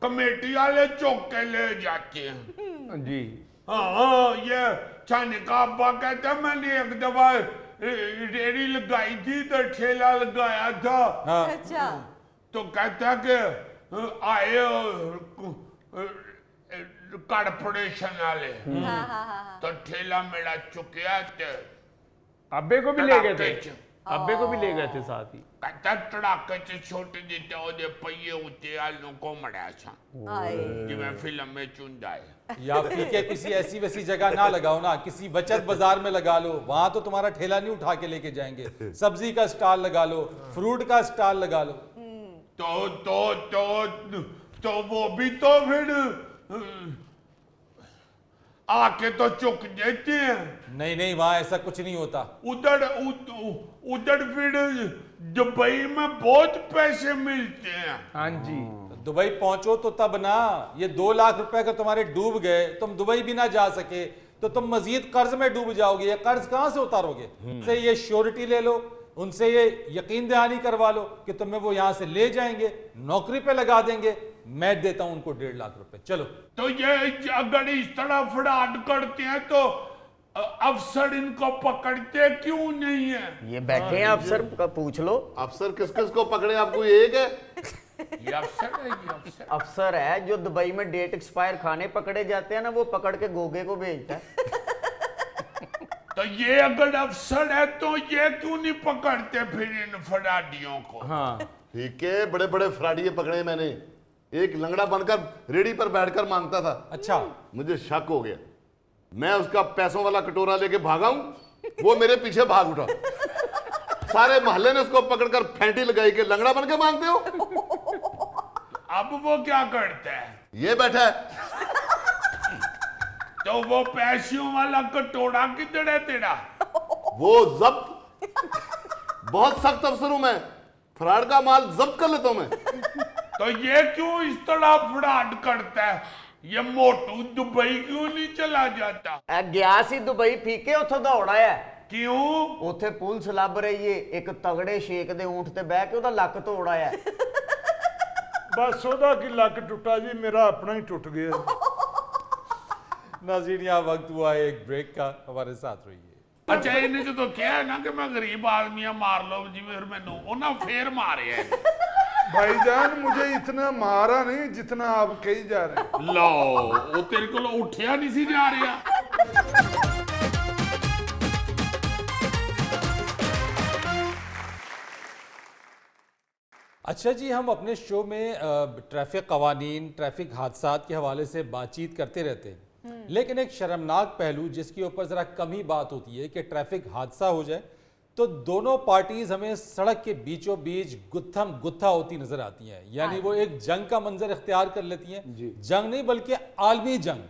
B: कमेटी वाले चौक के ले जाते हैं।
C: जी
B: हाँ, ये चाने का अब्बा कहता है मैंने एक दफा रेड़ी लगाई थी तो ठेला लगाया था।
A: हाँ।
F: अच्छा।
B: तो कहता कि आए कारपोरेशन वाले तो ठेला मेरा चुकया थे।
C: अब्बे को भी ले गए थे, अब्बे को भी ले गए थे साथ ही।
B: कहता तड़ाके च छोटे जिते ओदे पहिए उते आलू को मड़ा छा जिवें फिल्म में चुंदा है।
A: या फीके किसी ऐसी वैसी जगह ना लगाओ ना, किसी बचत बाजार में लगा लो, वहां तो तुम्हारा ठेला नहीं उठा के लेके जाएंगे। सब्जी का स्टॉल लगा लो, फ्रूट का स्टॉल लगा लो।
B: तो वो भी तो फिर आके तो चुक देते हैं।
A: नहीं नहीं, वहां ऐसा कुछ नहीं होता।
B: उधर फिर दुबई में बहुत पैसे मिलते हैं।
C: हाँ जी।
A: दुबई पहुंचो तो तब ना। ये 2 लाख रुपए अगर तुम्हारे डूब गए, तुम दुबई भी ना जा सके, तो तुम मजीद कर्ज में डूब जाओगे। ये कर्ज कहां से उतारोगे? उनसे ये श्योरिटी ले लो, उनसे ये यकीन दहानी करवा लो कि तुम्हें वो यहां से ले जाएंगे, नौकरी पे लगा देंगे। मैं देता हूं उनको 1.5 लाख रुपए। चलो।
B: तो ये अगर इस तरह फ्रॉड करते हैं तो अफसर इनको पकड़ते क्यों नहीं है?
E: ये बैठे हैं अफसर का, पूछ लो।
G: अफसर किस किस को पकड़े? आपको एक है?
B: ये अफसर है, ये अफसर।
E: अफसर है जो दुबई में डेट एक्सपायर खाने पकड़े जाते हैं ना, वो पकड़ के गोगे को भेजता है।
B: तो ये अगर अफसर है तो ये क्यों नहीं पकड़ते फिर इन फ्रॉडियों को?
C: हाँ
G: ठीक है, बड़े बड़े फ्रॉडिये पकड़े मैंने। एक लंगड़ा बनकर रेडी पर बैठकर मांगता था।
A: अच्छा।
G: मुझे शक हो गया, मैं उसका पैसों वाला कटोरा लेके भागा हूं, वो मेरे पीछे भाग उठा। सारे मोहल्ले ने उसको पकड़कर फेंटी लगाई कि लंगड़ा बन के मांगते हो।
B: अब वो क्या करता है?
G: ये बैठा है।
B: तो वो पैसियों वाला कटोरा किधर है तेरा?
G: वो जब्त, बहुत सख्त अफसर हूं मैं, फ्रॉड का माल जब्त कर लेता हूं मैं।
B: तो ये क्यों इस तरह फ्रॉड करता है? ये मोटू दुबई क्यों नहीं चला जाता?
E: गया सी दुबई फीके, उथों दौड़ा है।
B: क्यों?
E: उथे पुलिस ਲੱਭ ਰਹੀ ਏ, ਇੱਕ ਤਗੜੇ ਸ਼ੇਖ ਦੇ ਊਂਠ ਤੇ ਬਹਿ ਕੇ ਉਹਦਾ ਲੱਕ ਤੋੜਾ ਹੈ।
D: ਬਸ ਉਹਦਾ ਕੀ ਲੱਕ ਟੁੱਟਾ ਜੀ, ਮੇਰਾ ਆਪਣਾ ਹੀ ਟੁੱਟ ਗਿਆ।
A: नाज़रीन, यहाँ वक्त हुआ है एक ब्रेक का, हमारे साथ रहिए।
B: अच्छा, इन्हें जो तो क्या है ना कि मैं गरीब आदमी है, मार लो जी, फिर मैनू उन्हें फेर मारे है।
D: भाईजान मुझे इतना मारा नहीं जितना आप कही जा रहे हैं।
B: लो, वो तेरे को उठिया नहीं सी जा रहा।
A: अच्छा जी, हम अपने शो में ट्रैफिक कवानीन, ट्रैफिक हादसात के हवाले से बातचीत करते रहते हैं, लेकिन एक शर्मनाक पहलू जिसके ऊपर ज़रा कम ही बात होती है कि ट्रैफिक हादसा हो जाए तो दोनों पार्टीज हमें सड़क के बीचों बीच गुत्थम गुत्था होती नजर आती हैं। यानी वो एक जंग का मंजर इख्तियार कर लेती हैं। जंग नहीं बल्कि आलमी जंग।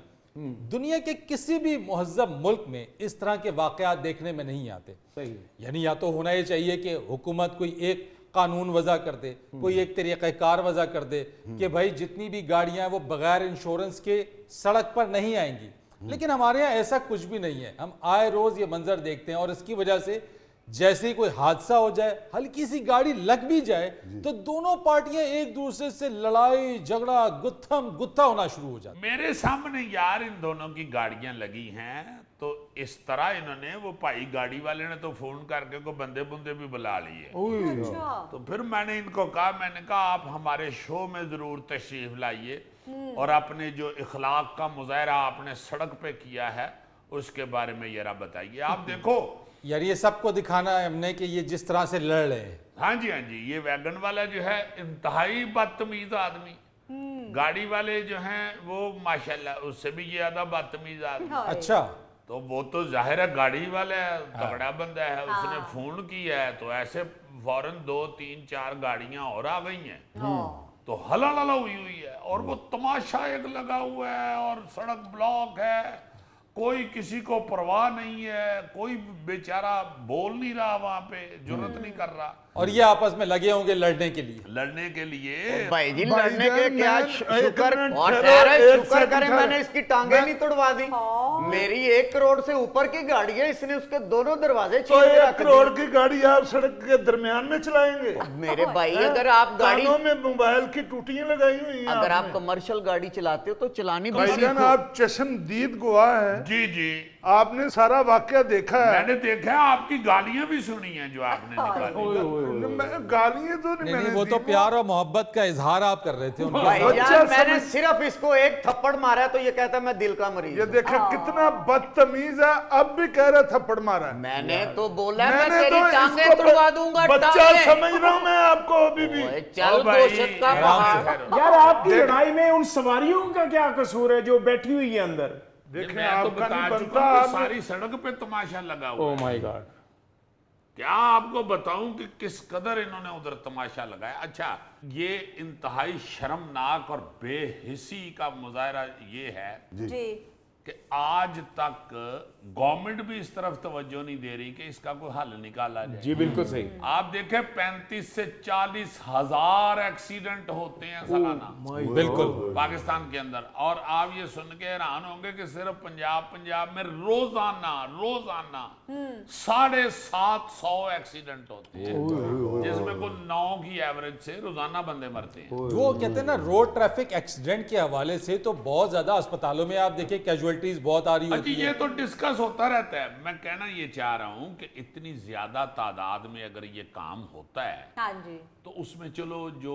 A: दुनिया के किसी भी मुहज़्ज़ब मुल्क में इस तरह के वाक़यात देखने में नहीं आते।
C: सही।
A: यानी या तो होना ये चाहिए कि हुकूमत कोई एक कानून वज़ा कर दे, कोई एक तरीक़ाकार वज़ा कर दे कि भाई जितनी भी गाड़ियां वो बगैर इंश्योरेंस के सड़क पर नहीं आएंगी। लेकिन हमारे यहाँ ऐसा कुछ भी नहीं है। हम आए रोज़ ये मंजर देखते हैं और इसकी वजह से जैसे ही कोई हादसा हो जाए, हल्की सी गाड़ी लग भी जाए तो दोनों पार्टियां एक दूसरे से लड़ाई झगड़ा गुत्थम गुत्था होना शुरू हो जाता।
B: मेरे सामने यार इन दोनों की गाड़ियां लगी हैं, तो इस तरह इन्होंने, वो भाई गाड़ी वाले ने तो फोन करके को बंदे बुंदे भी बुला लिए। तो फिर मैंने इनको कहा, मैंने कहा आप हमारे शो में जरूर तशरीफ लाइए और अपने जो इखलाक का मुजाहरा आपने सड़क पे किया है उसके बारे में जरा बताइए। आप देखो
A: यार, ये सबको दिखाना है हमने कि ये जिस तरह से लड़ रहे हैं।
B: हाँ जी, हाँ जी, ये वैगन वाला जो है इंतहाई बदतमीज आदमी, गाड़ी वाले जो हैं वो माशाल्लाह उससे भी ज्यादा बदतमीज आदमी।
A: अच्छा,
B: तो वो तो जाहिर है गाड़ी वाला है, तगड़ा बंदा है, उसने फोन किया है तो ऐसे फौरन 2 3 4 गाड़ियां और आ गई हैं। तो हला हुई है और वो तमाशा एक लगा हुआ है और सड़क ब्लॉक है कोई किसी को परवाह नहीं है, कोई बेचारा बोल नहीं रहा वहां पे, जरूरत नहीं कर रहा
A: और ये आपस में लगे होंगे लड़ने के लिए।
B: लड़ने के लिए।
E: भाई जी
D: भाई
E: लड़ने के
D: जान,
E: क्या
D: मैं
E: शुक्र
D: एक मिनट
E: और
D: ठहरो,
E: कह रहे
D: एक
E: शुक्र
D: सेकंड
E: करें
D: ठहरो।
E: मैंने इसकी टांगे नहीं तोड़वा दी। मेरी 1 करोड़ से ऊपर की गाड़ी है, इसने उसके दोनों दरवाजे
D: तो
E: छीन के
D: 1
E: रख
D: करोड़
E: दिए।
D: की गाड़ी आप सड़क के दरमियान में चलाएंगे?
E: मेरे भाई
D: हैं?
E: अगर आप गाड़ी
D: कानों में मोबाइल की टूटियां लगाई हुई हैं
E: अगर आप
D: आपने।
E: कमर्शियल गाड़ी चलाते हो तो चलानी भी
D: भाईजान
E: सीखो।
D: आप चश्मदीद गवाह हैं,
B: जी जी
D: आपने सारा वाकया देखा है।
B: मैंने देखा है, आपकी गालियां भी सुनी हैं जो आपने निकाली।
D: गालियां तो नहीं
A: नहीं
D: मैंने
A: वो तो
D: दी।
A: प्यार और मोहब्बत का इजहार आप कर रहे थे उनके
E: भाई
A: साथ।
E: जान मैंने
D: समझ-
E: सिर्फ इसको 1 थप्पड़ मारा है तो ये कहता है मैं दिल का मरीज
D: ये
E: हूं।
D: देखे कितना बदतमीज है, अब भी कह रहा थप्पड़ मारा है।
E: मैंने तो बोला मैं
D: मैंने
E: तेरी
D: तो
E: टांगे
D: इसको
E: तुड़वा दूंगा।
D: बच्चा
E: टांगे।
D: समझ रहा हूं मैं आपको अभी भी।
E: ओए, चल
B: ओ भाई,
E: दोषत का
A: आराम से।
E: पहाड़।
C: यार आपकी लड़ाई में उन सवारियों का क्या कसूर है जो बैठी हुई है अंदर?
D: देखें
B: मैं तो
D: आपका
B: बता
D: नहीं
B: चुका
D: बनता
B: हूं,
D: आपने-
B: सारी सड़क पे तमाशा लगा हुआ
C: ओह
B: है।
C: My God.
B: क्या आपको बताऊं कि किस कदर इन्होंने उधर तमाशा लगाया। अच्छा, ये इंतहाई शर्मनाक और बेहिसी का मुजाहरा ये है
F: जी
B: कि आज तक गवर्नमेंट भी इस तरफ तवज्जो नहीं दे रही कि इसका कोई हल निकाला जाए।
C: जी बिल्कुल सही।
B: आप देखें 35 से 40 हजार एक्सीडेंट होते हैं सालाना
A: बिल्कुल
B: पाकिस्तान के अंदर। और आप ये सुन के हैरान होंगे कि सिर्फ पंजाब में रोजाना 750 एक्सीडेंट होते हैं, जिसमें कुल 9 की एवरेज से रोजाना बंदे मरते हैं।
A: वो कहते हैं ना रोड ट्रैफिक एक्सीडेंट के हवाले से तो बहुत ज्यादा अस्पतालों में आप देखिए कैजुअलिटीज बहुत आ रही
B: अच्छा,
A: होती
B: ये
A: है।
B: तो डिस्कस होता रहता है। मैं कहना ये चाह रहा हूं कि इतनी ज्यादा तादाद में अगर ये काम होता है
F: हाँ जी
B: तो उसमें चलो जो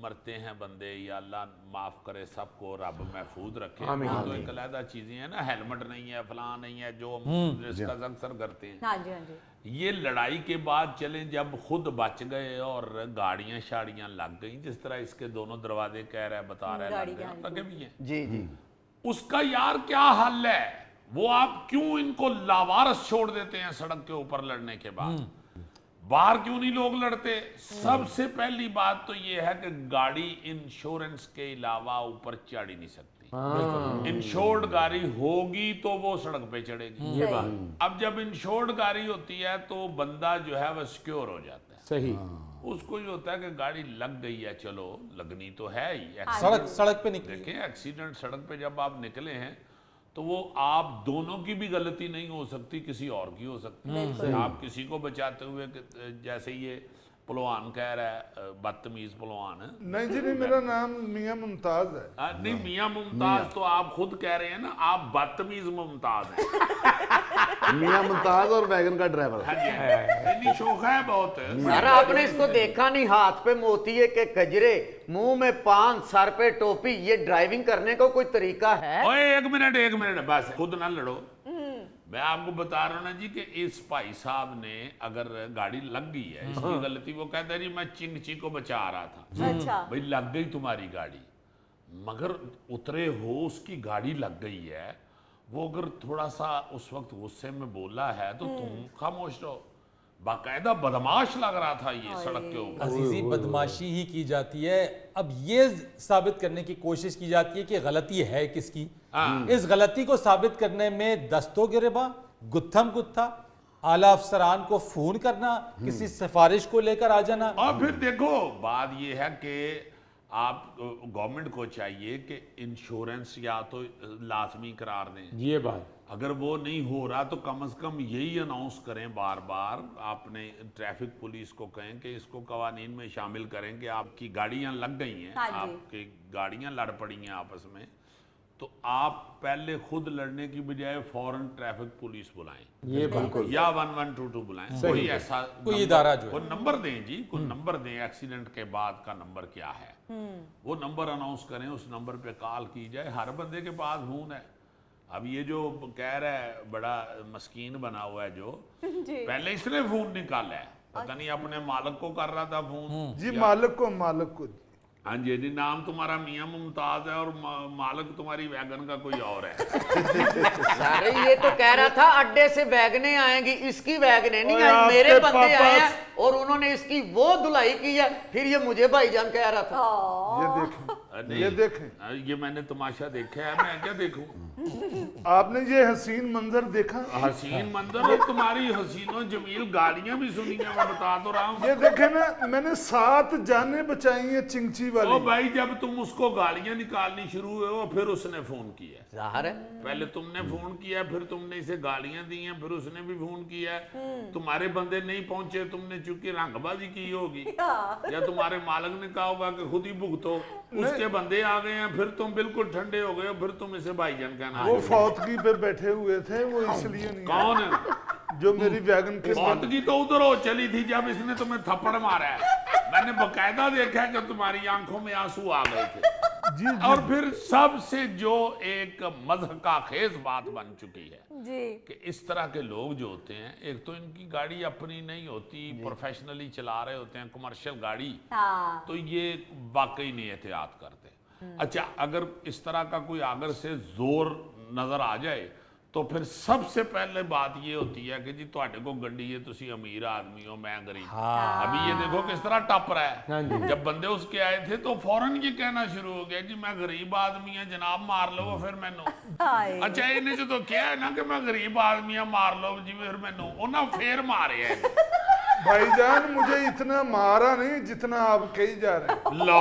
B: मरते हैं बंदे, या अल्लाह माफ करे सबको, रब महफूज रखे, वो तो एक अलहदा चीजें हैं ना, हेलमेट नहीं है, फलां नहीं है, जो हम डिस्कस अक्सर करते हैं।
F: हाँ जी हाँ जी
B: ये लड़ाई के बाद चलें जब खुद बच गए और गाड़ियां शाड़ियां लग गई, जिस तरह इसके दोनों दरवाजे कह रहा है बता रहा है
F: गाड़ी
B: लग गए,
F: गाड़ी।
B: लगे भी हैं।
E: जी जी
B: उसका यार क्या हल है? वो आप क्यों इनको लावारस छोड़ देते हैं सड़क के ऊपर लड़ने के बाद? बाहर क्यों नहीं लोग लड़ते? सबसे पहली बात तो ये है कि गाड़ी इंश्योरेंस के अलावा ऊपर चढ़ ही नहीं सकती। इंश्योर्ड गाड़ी होगी तो वो सड़क पे चढ़ेगी।
C: ये बात
B: अब जब इंश्योर्ड गाड़ी होती है तो बंदा जो है वह सिक्योर हो जाता है।
C: सही।
B: उसको ये होता है कि गाड़ी लग गई है, चलो लगनी तो है ही।
A: सड़क पे निकली
B: देखें, एक्सीडेंट सड़क पे जब आप निकले हैं तो वो आप दोनों की भी गलती नहीं हो सकती, किसी और की हो सकती है। आप किसी को बचाते हुए जैसे ये पहलवान कह रहा है, बदतमीज पहलवान है।
D: नहीं जी नहीं, मेरा नाम मियां मुमताज है।
B: नहीं, मियां मुमताज तो आप खुद कह रहे हैं ना, आप बदतमीज मुमताज हैं।
G: मियां मुमताज और वैगन का ड्राइवर।
B: हाँ जी, इतनी शोखा है बहुत।
E: यार आपने इसको देखा नहीं, हाथ पे मोतिये के गजरे, मुंह में पान, सर पे टोपी, ये ड्राइविंग करने का कोई तरीका है?
B: ओए एक मिनट बस, खुद ना लड़ो। मैं आपको बता रहा हूं ना जी कि इस भाई साहब ने अगर गाड़ी लग गई है, इसकी गलती, वो कहता है जी मैं चिंगची को बचा रहा था।
F: अच्छा
B: भाई लग गई तुम्हारी गाड़ी, मगर उतरे हो, उसकी गाड़ी लग गई है, वो अगर थोड़ा सा उस वक्त गुस्से में बोला है तो तुम खामोश रहो। बाकायदा बदमाश लग रहा था ये सड़क के ऊपर।
A: अजीजी बदमाशी ही की जाती है। अब ये साबित करने की कोशिश की जाती है कि गलती है किसकी। इस गलती को साबित करने में दस्तो गिरबा, गुत्थम गुत्था, आला अफसरान को फोन करना, किसी सिफारिश को लेकर आ जाना।
B: और फिर देखो, बात ये है कि आप गवर्नमेंट को चाहिए कि इंश्योरेंस या तो लाजमी करार दें।
C: ये बात
B: अगर वो नहीं हो रहा तो कम से कम यही अनाउंस करें बार बार, आपने ट्रैफिक पुलिस को कहें कि इसको कवानीन में शामिल करें कि आपकी गाड़ियां लग गई हैं,
F: हाँ जी।
B: आपकी गाड़ियां लड़ पड़ी हैं आपस में, तो आप पहले खुद लड़ने की बजाय फौरन ट्रैफिक पुलिस बुलाएं,
C: ये बात
B: या 1122 बुलाएं। कोई ऐसा
A: कोई
B: नंबर-
A: इदारा जो है।
B: कोई नंबर दें जी, कोई नंबर दें, एक्सीडेंट के बाद का नंबर क्या है, वो नंबर अनाउंस करें, उस नंबर पे कॉल की जाए। हर बंदे के पास फोन है। अब ये जो कह रहा है बड़ा मस्कीन बना हुआ है जो, पहले इसने फोन निकाला है, पता नहीं अपने मालिक को कर रहा था फोन।
D: जी मालिक को
B: हाँ जी जी, नाम तुम्हारा मियां मुमताज है और मालिक तुम्हारी वैगन का कोई और है।
E: सारे ये तो कह रहा था अड्डे से वैगने आएंगी, इसकी वैगने नहीं
D: ओए,
E: आई, मेरे
D: आपके
E: बंदे
D: पापा-
E: आए हैं और उन्होंने इसकी वो धुलाई की है, फिर ये मुझे भाईजान कह रहा था।
D: ये देखें,
B: नहीं,
D: ये देखें।
B: ये मैंने तमाशा देखा है, मैं क्या देखूं?
D: आपने ये हसीन मंजर देखा?
B: हसीन मंदिर और तुम्हारी हसीनो जमील गालियां भी सुनी हैं, मैं बता तो रहा हूँ।
D: ये देखे ना, मैंने 7 जानें बचाई हैं चिंची
B: ओ
D: वाली।
B: भाई, जब तुम उसको गालियां निकालनी शुरू हुए हो, फिर उसने फोन किया।
E: जाहिर है
B: पहले तुमने फोन किया, फिर तुमने इसे गालियां दी हैं, फिर उसने भी फोन किया। तुम्हारे बंदे नहीं पहुंचे, तुमने चूंकि रंगबाजी की होगी, या तुम्हारे मालिक ने कहा होगा कि खुद ही भुगतो, उसके बंदे आ गए हैं, फिर तुम बिल्कुल ठंडे हो गए हो, फिर तुम इसे भाईजान कहना।
D: वो फौतगी पे बैठे हुए थे, वो इसलिए नहीं आए।
B: कौन है?
D: जो मेरी वैगन के
B: फौतगी तो उधर हो चली थी जब इसने तुम्हें थप्पड़ मारा है। मैंने बकायदा देखा है कि तुम्हारी आंखों में आंसू आ गए थे।
D: जी
B: और फिर सबसे जो एक मज़हका खेज बात बन चुकी है
F: जी
B: कि इस तरह के लोग जो होते हैं, एक तो इनकी गाड़ी अपनी नहीं होती, प्रोफेशनली चला रहे होते हैं कमर्शियल गाड़ी,
F: हाँ
B: तो ये वाकई नहीं एहतियात करते। अच्छा, अगर इस तरह का कोई आगर से जोर नजर आ जाए तो फिर सबसे पहले बात ये होती है कि जी तुहाडे को गड्डी है, तुसी अमीर आदमी हो, मैं गरीब। अभी ये देखो किस तरह टप रहा है। जब बंदे उसके आए थे तो फौरन ये कहना शुरू हो गया जी मैं गरीब आदमी है जनाब, मार लो फिर मैनू।
F: हाय।
B: अच्छा, इन्हें जो तो क्या है ना कि मैं गरीब आदमी है, मार लो जी फिर मैनू, उन्हें फिर मारे है।
D: भाईजान मुझे इतना मारा नहीं जितना आप कही जा रहे हैं।
B: लो,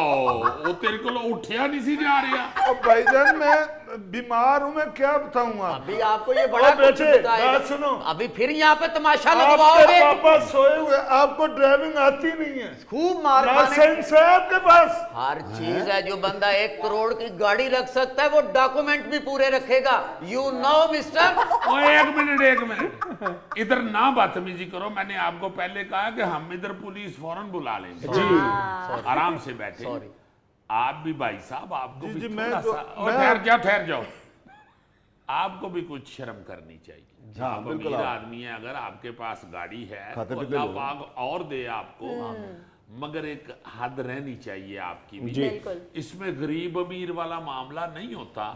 B: वो तेरे को उठिया नहीं सी जा रहा।
D: और भाईजान मैं बीमार हूं, मैं क्या बताऊं आप?
E: अभी आपको ये बड़ा
D: ओ
E: कुछ
D: बेटे,
E: बताएगा।
D: बात सुनो।
E: अभी फिर यहाँ पे तमाशा
D: आपके
E: लगवाओगे।
D: पापा सोए हुए, आपको ड्राइविंग आती नहीं है।
E: खूब मार खाने
D: लाइसेंस है आपके पास?
E: हर चीज है। जो बंदा 1 करोड़ की गाड़ी रख सकता है वो डॉक्यूमेंट भी पूरे रखेगा। You know mister.
B: ओ एक मिनट, इधर ना बदतमीजी करो। मैंने आपको पहले कहा कि हम इधर पुलिस फौरन बुला लेंगे। आराम से बैठे।
E: सॉरी।
B: आप भी भाई साहब, आपको
D: जी,
B: भी
D: जी,
B: थोड़ा
D: मैं तो-
B: सा
D: मैं-
B: ठहर जाओ। आपको भी कुछ शर्म करनी चाहिए।
G: हाँ,
B: आप
G: बिल्कुल
B: अमीर
G: आप।
B: आदमी है, अगर आपके पास गाड़ी है
G: खाते
B: तो
G: पीते
B: अल्लाह
G: लोग।
B: पाक और दे आपको, मगर एक हद रहनी चाहिए आपकी भी।
F: बिल्कुल।
B: इसमें गरीब अमीर वाला मामला नहीं होता,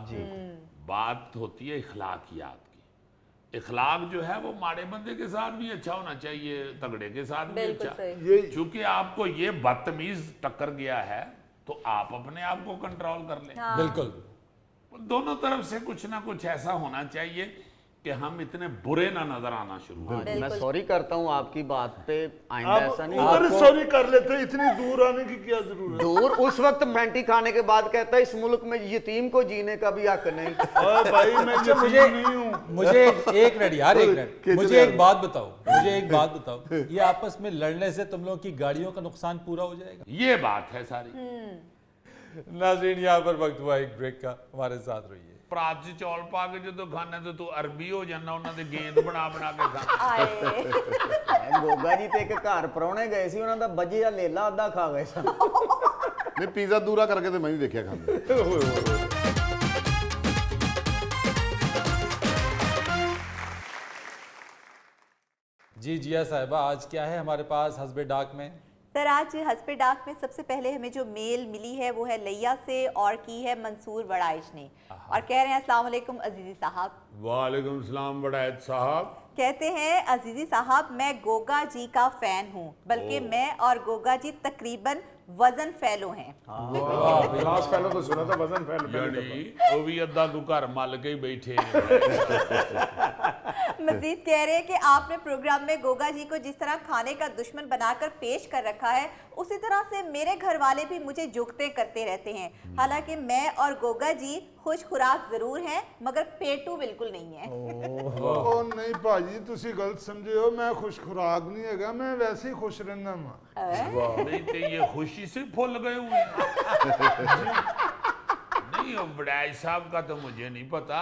B: बात होती है इखलाकियात की। इखलाक जो है वो माड़े बंदे के साथ भी अच्छा होना चाहिए, तगड़े के साथ भी
F: बिल्कुल
B: अच्छा।
F: सही।
D: ये
B: चूंकि आपको ये बदतमीज टक्कर गया है तो आप अपने आप को कंट्रोल कर लें।
A: बिल्कुल।
B: दोनों तरफ से कुछ ना कुछ ऐसा होना चाहिए कि हम इतने बुरे ना नजर आना शुरू हो।
E: मैं सॉरी करता हूँ आपकी बात पे, आइंदा
D: आप
E: ऐसा नहीं।
D: उधर
E: आपको
D: सॉरी कर लेते, इतनी दूर आने की क्या जरूरत?
E: दूर उस वक्त मेंटी खाने के बाद कहता है इस मुल्क में यतीम को जीने का भी हक नहीं।
D: ओए भाई मैं
A: मुझे-
D: नहीं हूँ।
A: मुझे एक मिनट यार, एक मिनट,
G: खींच
A: मुझे
G: लिया।
A: एक बात बताओ, मुझे एक बात बताओ, ये आपस में लड़ने से तुम लोगों की गाड़ियों का नुकसान पूरा हो जाएगा?
B: ये बात है सारी।
A: नाज़रीन, यहाँ पर वक्त हुआ एक ब्रेक का, हमारे साथ रहिए।
B: प्रात से चौल पा के जो खाने तो तू अरबी हो जाना, उन्होंने गेंद बना बना के खाना।
F: आए।
E: ਗੋਗਾ ਜੀ ਤੇ ਇੱਕ ਘਰ ਪਰੌਣੇ ਗਏ ਸੀ, ਉਹਨਾਂ ਦਾ ਬਜਿਆ ਲੇਲਾ ਅੱਧਾ ਖਾ ਗਏ ਸਨ।
G: ਨਹੀਂ ਪੀਜ਼ਾ ਦੂਰਾ ਕਰਕੇ ਤੇ ਮੈਂ ਵੀ ਵੇਖਿਆ ਖਾਂਦੇ।
A: जी जिया साहिबा, आज क्या है हमारे पास हस्बे डाक में?
H: सर आज हस्बे डाक में सबसे पहले हमें जो मेल मिली है वो है लिया से और की है मंसूर वड़ाइश ने, और कह रहे हैं अस्सलाम वालेकुम अजीजी साहब।
B: वालेकुम सलाम बड़ैत साहब।
H: कहते हैं अजीजी साहब मैं गोगा जी का फैन हूँ, बल्कि मैं और गोगा जी तकरीबन वजन फैलो हैं।
C: क्लास फैलो तो सुना था, वजन फैलो
B: यानी वो भी अद्धा तू घर मल के ही बैठे हैं।
H: मजीद कह रहे हैं कि आपने प्रोग्राम में गोगा जी को जिस तरह खाने का दुश्मन बनाकर पेश कर रखा है, उसी तरह से मेरे घर वाले भी मुझे जुगते करते रहते हैं। हालांकि मैं और गोगा जी खुश खुराक जरूर हैं, मगर पेटू बिल्कुल नहीं है।
D: ओ नहीं भाजी, तुसी गलत समझे हो, मैं खुश खुराक नहीं हैगा, मैं वैसे ही खुश रहना वा।
B: नहीं तो ये खुशी से फुल गए हुए हैं। नहीं, वो बड़ाई साहब का तो मुझे नहीं पता,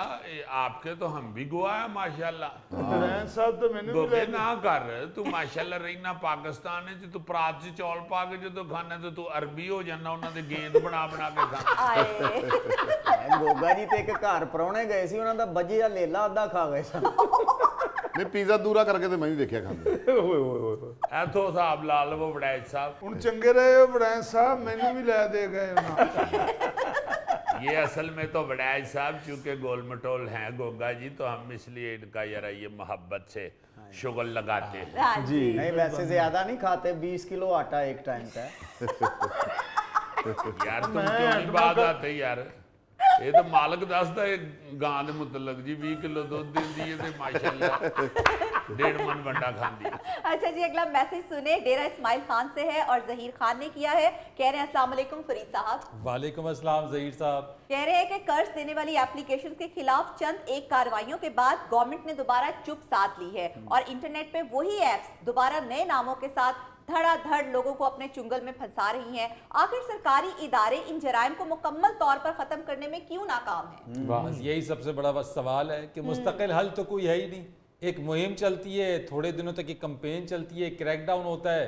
B: आपके तो हम भी गुआ है माशाल्लाह।
D: बड़ैन साहब तो मैंने भी
B: गोबे
D: ले
B: ना कर, तू माशाल्लाह रहना पाकिस्तान है, तू प्रात से चौल पा के जो खाना तो तू अरबी हो जाना, उन्होंने गेंद बना बना के खाना।
H: आए।
E: ਗੋਗਾ ਜੀ ਤੇ ਇੱਕ ਘਰ ਪਰੌਣੇ ਗਏ ਸੀ, ਉਹਨਾਂ ਦਾ ਬਜਿਆ ਲੇਲਾ ਅੱਧਾ ਖਾ ਗਏ ਸਨ।
G: ਨਹੀਂ ਪੀਜ਼ਾ ਦੂਰਾ ਕਰਕੇ ਤੇ ਮੈਂ ਵੀ ਵੇਖਿਆ ਖਾਂਦੇ।
B: ऐथो साहब ला लो बड़ाई साहब।
D: ਹੁਣ ਚੰਗੇ ਰਹੇ ਹੋ ਬੜੈਨ ਸਾਹਿਬ, ਮੈਨੂੰ ਵੀ ਲੈ ਦੇ ਗਏ ਉਹਨਾਂ।
B: ये असल में तो बड़ाई साहब चूंकि गोल मटोल हैं गोगा जी, तो हम इसलिए इनका यार ये मोहब्बत से शुगल लगाते हैं।
F: हाँ जी।
E: नहीं वैसे ज्यादा नहीं खाते, 20 किलो आटा एक टाइम का है।
B: यार तुम क्यों नहीं बात आते यार? ਇਹ ਤਾਂ ਮਾਲਕ ਦੱਸਦਾ ਇਹ ਗਾਂ ਦੇ ਮੁਤਲਕ ਜੀ 20 किलो ਦੁੱਧ ਦਿੰਦੀ ਹੈ ਤੇ माशाल्लाह 1.5 मन वंडा खाती है।
H: अच्छा जी, अगला मैसेज सुने, डेरा इस्माइल खान से है और जहीर खान ने किया है। कह रहे हैं अस्सलाम वालेकुम फरीद साहब।
A: वालेकुम अस्सलाम जहीर साहब।
H: कह रहे हैं कि कर्ज देने वाली एप्लीकेशन के खिलाफ चंद एक कार्रवाइयों के बाद गवर्नमेंट ने दोबारा चुप साध ली है और इंटरनेट पे वही एप्स दोबारा नए नामों के साथ धड़ाधड़ लोगों को अपने चुंगल में फंसा रही हैं। आखिर सरकारी इदारे इन जराइम को मुकम्मल तौर पर खत्म करने में क्यों नाकाम हैं?
A: बस यही सबसे बड़ा बस सवाल है कि मुस्तकिल हल तो कोई है ही नहीं। एक मुहिम चलती है, थोड़े दिनों तक एक कैंपेन चलती है, क्रैकडाउन होता है,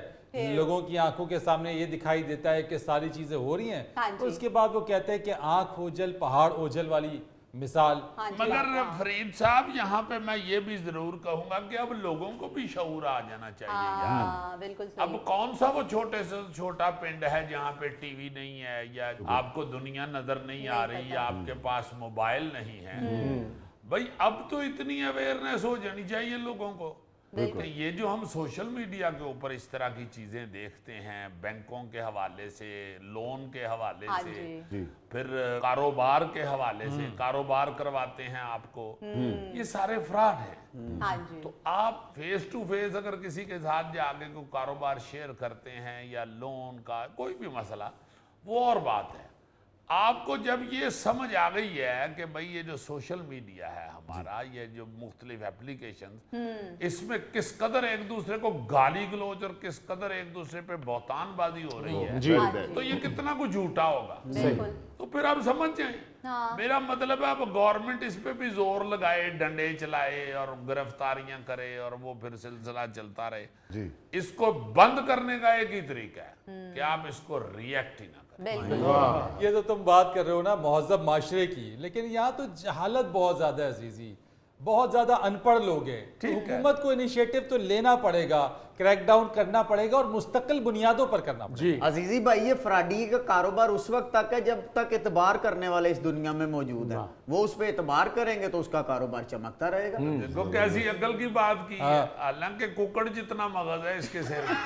A: लोगों की आंखों के सामने ये दिखाई देता है कि सारी चीजें हो रही हैं, तो उसके बाद वो कहते हैं कि आंख ओझल पहाड़ ओझल वाली मिसाल।
B: मगर फरीद साहब यहाँ पे मैं ये भी जरूर कहूंगा कि अब लोगों को भी शऊर आ जाना चाहिए यार।
H: बिल्कुल
B: अब कौन सा वो छोटे से छोटा पिंड है जहाँ पे टीवी नहीं है या आपको दुनिया नजर नहीं आ रही या आपके पास मोबाइल नहीं है। भाई अब तो इतनी अवेयरनेस हो जानी चाहिए लोगों को। ये जो हम सोशल मीडिया के ऊपर इस तरह की चीजें देखते हैं, बैंकों के हवाले से, लोन के हवाले से, फिर कारोबार के हवाले से, कारोबार करवाते हैं आपको, ये सारे फ्रॉड है। तो आप फेस टू फेस अगर किसी के साथ जाके कोई कारोबार शेयर करते हैं या लोन का कोई भी मसला, वो और बात है। आपको जब ये समझ आ गई है कि भाई ये जो सोशल मीडिया है हमारा, ये जो मुख्तलिफ एप्लीकेशन, इसमें किस कदर एक दूसरे को गाली गलौज और किस कदर एक दूसरे पे बहतानबाजी हो रही है, तो ये कितना कुछ झूठा होगा। तो फिर आप समझ जाए। मेरा मतलब है अब गवर्नमेंट इस पे भी जोर लगाए, डंडे चलाए और गिरफ्तारियां करे और वो फिर सिलसिला चलता रहे। इसको बंद करने का एक ही तरीका है कि आप इसको रिएक्ट ही ना करें।
A: ये तो तुम बात कर रहे हो ना महज़ब माशरे की, लेकिन यहाँ तो जहालत बहुत ज्यादा है अजीजी, बहुत ज्यादा अनपढ़ लोग हैं। तो हुकूमत को इनिशिएटिव तो लेना पड़ेगा, क्रैकडाउन करना पड़ेगा और मुस्तकिल बुनियादों पर करना पड़ेगा।
E: अजीजी भाई, ये फ्रॉडी का कारोबार उस वक्त तक है जब तक एतबार करने वाले इस दुनिया में मौजूद है। वो उस पर एतबार करेंगे तो उसका कारोबार चमकता रहेगा।
B: देखो कैसी अकल की बात की है। हालांकि कुकड़ जितना मगज है इसके सिर में,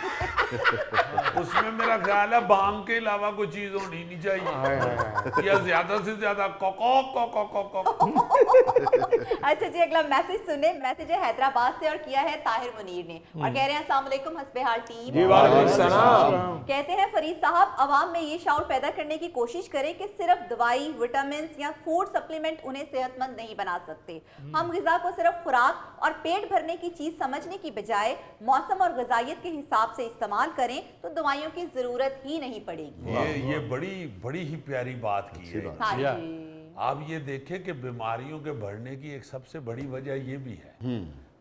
B: उसमें मेरा ख्याल है बांग के अलावा कोई चीज होनी नहीं चाहिए या ज्यादा से ज्यादा
H: अच्छा जी, अगला मैसेज सुने। मैसेज है हैदराबाद से और किया है ताहिर मुनीर ने और कह रहे हैं अस्सलाम वालेकुम हस्बेहाल टीम। कहते हैं फरीद साहब, अवाम में ये शऊर पैदा करने की कोशिश करें कि सिर्फ दवाई, विटामिन या फूड सप्लीमेंट उन्हें सेहतमंद नहीं बना सकते। हम गिजा को सिर्फ खुराक और पेट भरने की चीज समझने की बजाय मौसम और ग़िज़ाइयत के हिसाब से इस्तेमाल करें तो दवाइयों की जरूरत ही नहीं पड़ेगी।
B: ये बड़ी ही प्यारी बात की है।
H: हाँ जी।
B: आप ये देखें कि बीमारियों के बढ़ने की एक सबसे बड़ी वजह ये भी है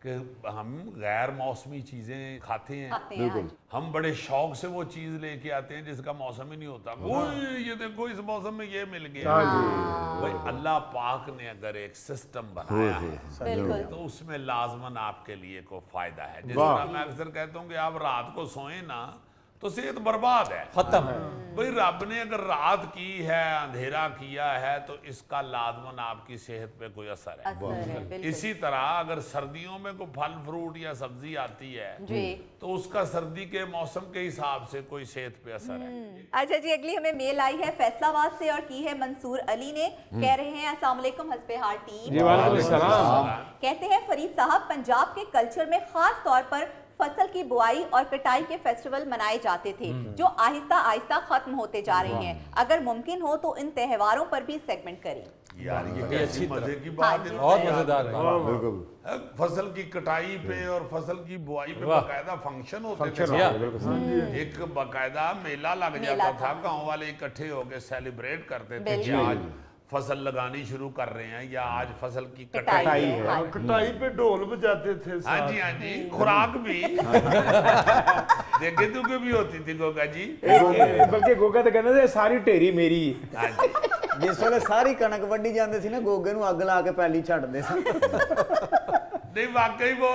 B: कि हम गैर मौसमी चीजें खाते हैं। हम बड़े शौक से वो चीज लेके आते हैं जिसका मौसम ही नहीं होता। ये देखो इस मौसम में ये मिल गया। भाई अल्लाह पाक ने अगर एक सिस्टम बनाया है तो उसमें लाजमन आपके लिए कोई फायदा है। जिस तरह मैं अक्सर कहता हूँ कि आप रात को सोए ना तो सेहत बर्बाद है, खत्म है। भाई रब ने अगर रात की है, अंधेरा किया है, तो इसका लाजमन आपकी सेहत पे कोई असर है। इसी तरह अगर सर्दियों में कोई फल फ्रूट या सब्जी आती है तो उसका सर्दी के मौसम के हिसाब से कोई सेहत पे असर है।
H: अच्छा जी, अगली हमें मेल आई है फैसलाबाद से और की है मंसूर अली ने। कह रहे हैं अस्सलाम वालेकुम हस्बेहाल टीम। कहते हैं फरीद साहब, पंजाब के कल्चर में खास तौर पर फसल की बुआई और कटाई के फेस्टिवल मनाए जाते थे जो आहिस्ता आहिस्ता खत्म होते जा रहे हैं। अगर मुमकिन हो तो इन त्योहारों पर भी सेगमेंट करें।
B: यार ये अच्छी मजे की बात है,
A: बहुत मजेदार है।
B: फसल की कटाई पे और फसल की बुआई पे बाकायदा फंक्शन होते थे। एक बाकायदा मेला लग जाता था, गांव वाले इकट्ठे होकर सेलिब्रेट करते थे कि आज फसल लगानी शुरू कर रहे हैं या आज फसल की कटाई है।
D: कटाई पे ढोल बजाते थे।
B: हाँ जी, खुराक भी देखे तो भी होती थी गोगा जी।
C: बल्कि गोगा तो कहते थे सारी ढेरी मेरी।
E: जिस वेले सारी कणक वड्डी जाती थी ना, गोगे नूं अग ला के पैली छड्डदे सन।
B: नहीं वाकई वो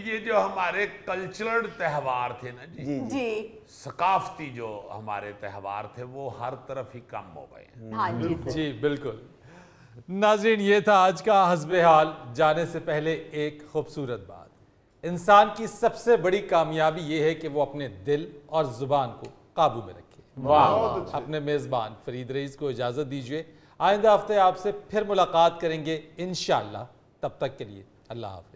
B: ये जो हमारे कल्चरल त्योहार थे ना जी, सकाफती जो हमारे त्योहार थे वो हर तरफ ही कम हो गए।
A: जी बिल्कुल। नाज़रीन, ये था आज का हस्बे हाल। जाने से पहले एक खूबसूरत बात, इंसान की सबसे बड़ी कामयाबी ये है कि वो अपने दिल और जुबान को काबू में रखे। वाह। अपने मेज़बान फरीद रईस को इजाज़त दीजिए। आइंदा हफ्ते आपसे फिर मुलाकात करेंगे इंशाअल्लाह। तब तक के लिए अल्लाह हाफ़िज़।